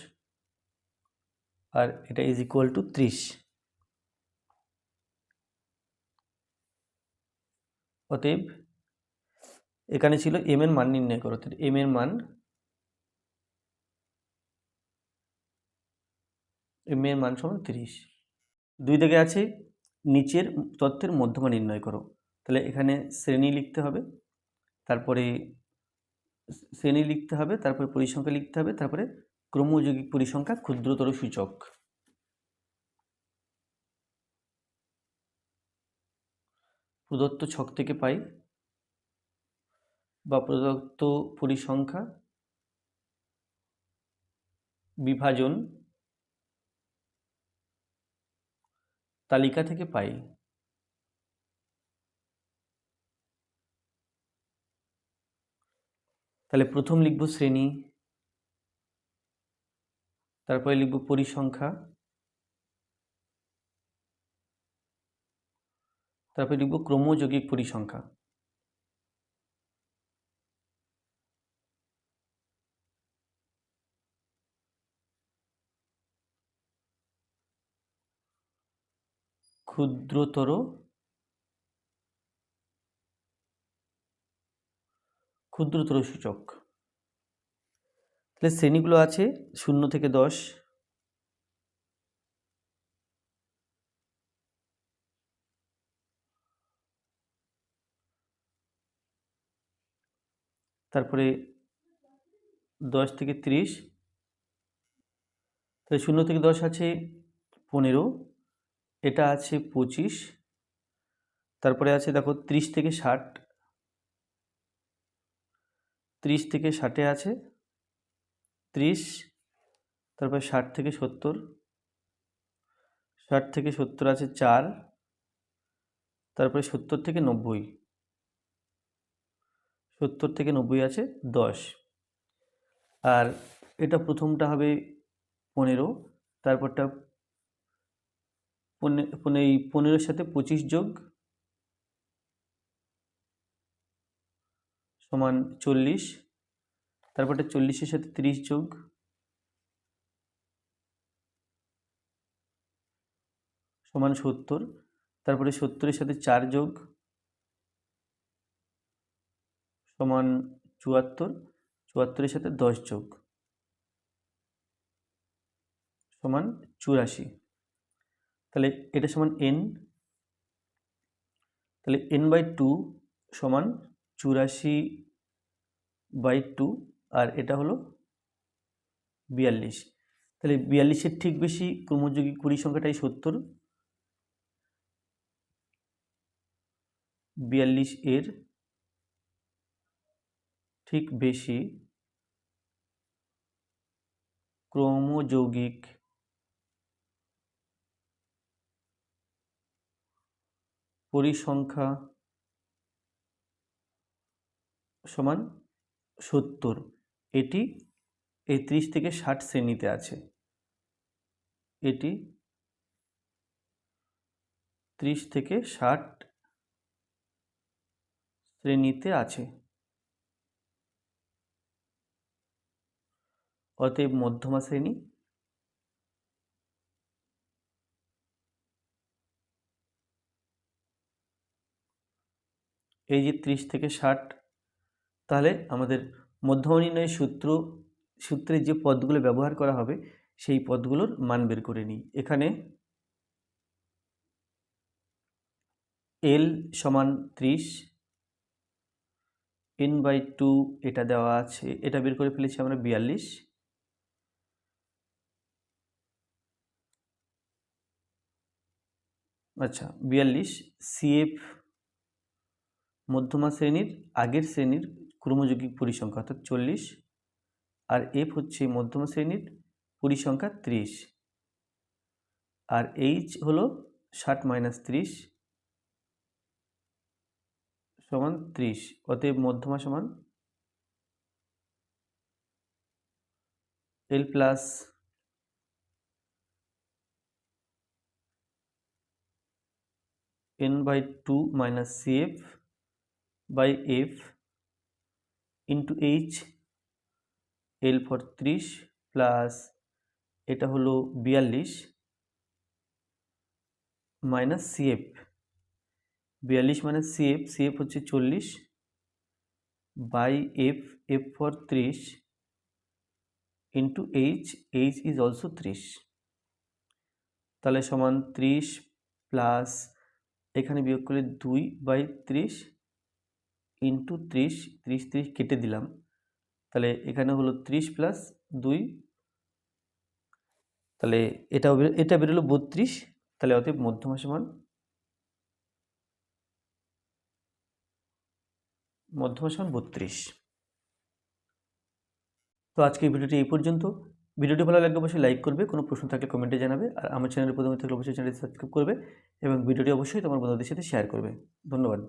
আর এটা ইজ ইকুয়াল টু 30। অতএব এখানে ছিল m এর মান নির্ণয় করো, অর্থাৎ m এর মান সমান 30। দুই দিকে আছে নিচের তথ্যের মধ্যমা নির্ণয় করো, তাহলে এখানে শ্রেণী লিখতে হবে, তারপরে পরিসংখ্যা লিখতে হবে, তারপরে ক্রমযৌগিক পরিসংখ্যা ক্ষুদ্রতর সূচক। প্রদত্ত ছক থেকে পাই বা প্রদত্ত পরিসংখ্যা বিভাজন তালিকা থেকে পাই। তাহলে প্রথম লিখব শ্রেণী, তারপরে লিখব পরিসংখ্যা, তারপরে লিখব ক্রমযৌগিক পরিসংখ্যা। ক্ষুদ্রতর সূচক। তাহলে শ্রেণীগুলো আছে 0 থেকে 10, তারপরে 10 থেকে 30, তাহলে 0 থেকে 10 আছে 15, এটা আছে 25, তারপরে আছে দেখো 30 থেকে 60, 30 থেকে 60 আছে 30, তারপরে 60 থেকে 70, 60 থেকে 70 আছে 4, তারপরে 70 থেকে 90, 70 থেকে 90 আছে 10। আর এটা প্রথমটা হবে 15, তারপরটা 15-এর সাথে 25 যোগ সমান 40, তারপরটা 40-এর সাথে 30 যোগ সমান 70, তারপরে 70-এর সাথে 4 যোগ সমান 74, 74-এর সাথে 10 যোগ সমান 84। তাহলে এটা সমান n, তাহলে n/2 সমান 84/2, আর এটা হলো 42। তাহলে 42-এর ঠিক বেশি ক্রমযৌগিক পরিসংখ্যাটাই 70, 42-এর ঠিক বেশি ক্রমযৌগিক পরিসংখ্যা সমান 70। এটি এই 30 থেকে 60 শ্রেণীতে আছে, এটি 30 থেকে 60 শ্রেণীতে আছে। অতএব মধ্যমা শ্রেণী এই যে 30 থেকে 60, তাহলে আমাদের মধ্যমা নির্ণয়ের সূত্রে যে পদগুলো ব্যবহার করা হবে সেই পদগুলোর মান বের করে নিই। এখানে L সমান 30, n/2 এটা দেওয়া আছে, এটা বের করে ফেলেছি আমরা 42। আচ্ছা, 42 CF মধ্যমা শ্রেণীর আগের শ্রেণীর ক্রমযৌগিক পরিসংখ্যা অর্থাৎ 40, আর F হচ্ছে মধ্যমা শ্রেণীর পরিসংখ্যা 30, আর H হলো 60 - 30 সমান 30। অতএব মধ্যমা সমান L plus n/2 minus CF by F into H, L for 30 plus এটা হলো 42 minus CF, 42 minus CF, CF হচ্ছে 40 by F, F for 30 into H, H is also 30। তাহলে সমান 30 প্লাস এখানে বিয়োগ করলে 2/30 ইন্টু 30, 30 কেটে দিলাম, তাহলে এখানে হলো 30 প্লাস 2, তাহলে এটা বেরোলো 32। তাহলে অতএব মধ্যমা সমান 32। তো আজকে ভিডিওটি এই পর্যন্ত। ভিডিওটি ভালো লাগলে অবশ্যই লাইক করবে, কোনো প্রশ্ন থাকলে কমেন্টে জানাবে, আর আমার চ্যানেলে প্রথমে থাকলে অবশ্যই চ্যানেলটি সাবস্ক্রাইব করবে এবং ভিডিওটি অবশ্যই তোমার বন্ধুদের সাথে শেয়ার করবে। ধন্যবাদ।